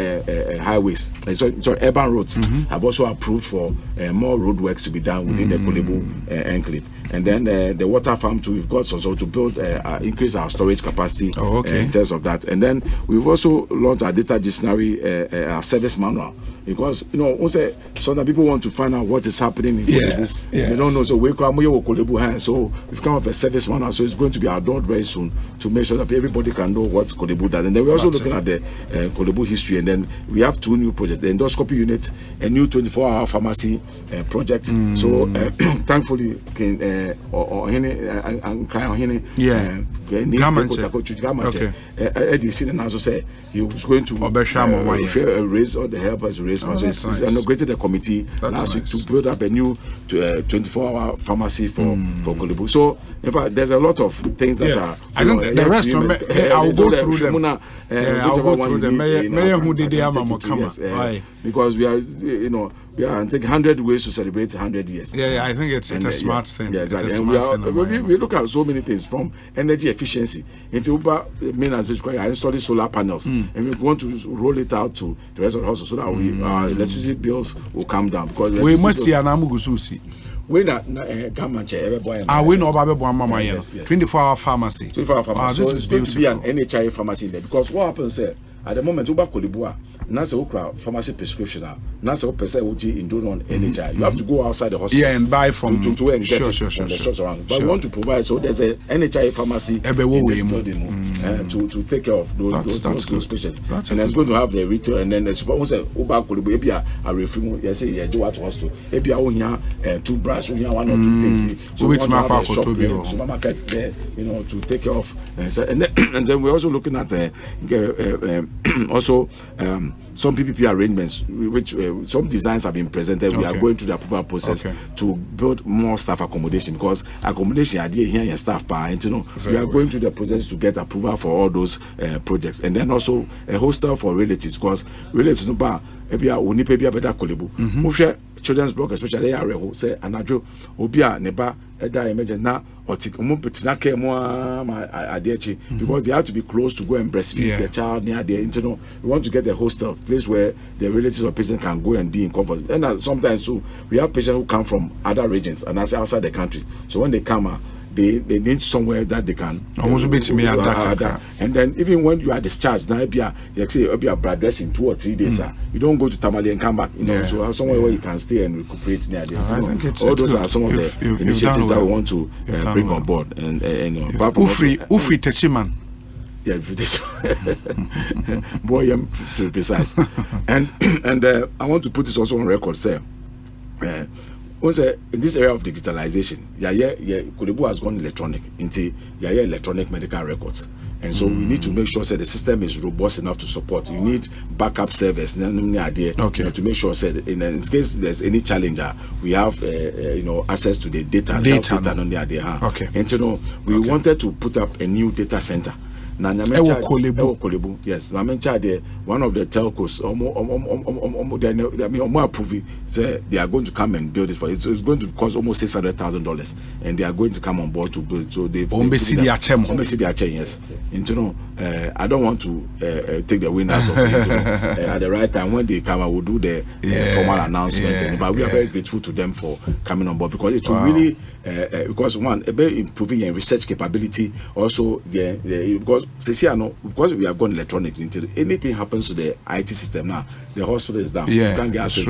highways, urban roads have also approved for more road works to be done within the Korle-Bu enclave. And then the water farm too, we've got also to build increase our storage capacity in terms of that. And then we've also launched our data dictionary, our service manual, because also some people want to find out what is happening in Korle-Bu. They don't know, so we Korle-Bu, so we've come up with a service manual, so it's going to be outdoor very soon to make sure that everybody can know what Korle-Bu does. And then we're also looking at the Korle-Bu history, and then we have 2 new projects: the endoscopy unit, a new 24-hour pharmacy project. So thankfully, say he was going to raise all the helpers raise funds. So he's inaugurated a committee last week to build up a new 24-hour pharmacy for Korle-Bu. So in fact, there's a lot of things that are. I think the rest of them, I'll go through them. I'll go through them. Because we are, I think 100 ways to celebrate 100 years. I think it's a smart thing. Yeah, exactly. And we look at so many things, from energy efficiency into main installing solar panels, and we want to roll it out to the rest of the house so that our electricity bills will come down. Because we must see an amugususi. We not government we know about 24-hour pharmacy. 24-hour pharmacy. This is going to be an NHIA pharmacy in there, because what happens there at the moment Korle-Bu Nasa Ukra pharmacy prescription Nasa Pesa Uji in on NHI. You have to go outside the hospital and buy from to and get it from the shops around. But we want to provide, so there's a NHI pharmacy in this building to take care of those patients. And it's going to have the retail, and then once Korle-Bu a refill, you say do what was to toothbrush, one or 2 things. So we want to have a shop supermarket there, to take care of. And then we're also looking at also some PPP arrangements, which some designs have been presented. We are going through the approval process to build more staff accommodation, because accommodation idea here and staff power, and we are going through the process to get approval for all those projects, and then also a hostel for relatives, because relatives no ba ebia oni pe bia beda Korle-Bu. Mohwe children's block, especially area who say anajo obia neba eda emergency na otik omo betina care mo adechi, because they have to be close to go and breastfeed the child near there. We want to get a hostel place where the relatives of patients can go and be in comfort. And sometimes too, we have patients who come from other regions and that's outside the country. So when they come, they need somewhere that they can and then even when you are discharged now, you say you blood rest in 2 or 3 days, you don't go to Tamale and come back, so have somewhere where you can stay and recuperate near there. All those are some of the initiatives that we want to bring on board. And Ufri Techiman. Yeah, boy, I'm precise. And I want to put this also on record, sir. In this area of digitalization, Korle-Bu has gone electronic into electronic medical records, and so we need to make sure that the system is robust enough to support. You need backup service, to make sure that in case there's any challenge, we have access to the data on the idea. And we wanted to put up a new data center. Korle-Bu. Yes, one of the telcos they are going to come and build it for it. So it's going to cost almost $600,000, and they are going to come on board to build. So they yes. I don't want to take the wind out of it. At the right time when they come, I will do the formal announcement. But we are very grateful to them for coming on board, because it will really because one about improving your research capability. Also, because we have gone electronic, until anything happens to the IT system now, the hospital is down. You can't get access.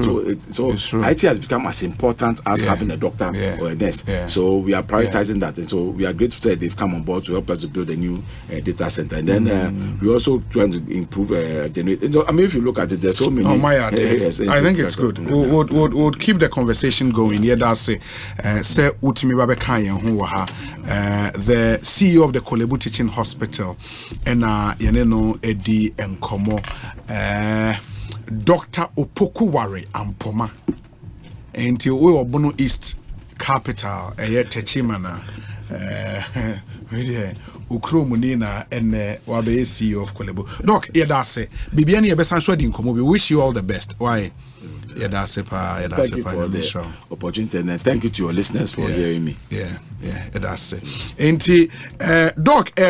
So IT has become as important as having a doctor or a nurse. So we are prioritizing that, and so we are grateful that they've come on board to help us to build a new data center. And then we also trying to improve generate. I mean, if you look at it, there's so many. I think it's good. We'll keep the conversation going. Yeah, that's it. The CEO of the Korle-Bu Teaching Hospital, and Eddie Nkomo, Dr. OPOKU WARE AMPOMA, until we were Bono East capital, Techimana, Ukrumunina, and Wabe CEO of Korle-Bu. Doc, yeah, that's it. Bibiani Besanshwadi Nkomo, we wish you all the best. Why? Yeah, that's it. Thank you for the opportunity, and thank you to your listeners for hearing me. Yeah, that's it. And Doc.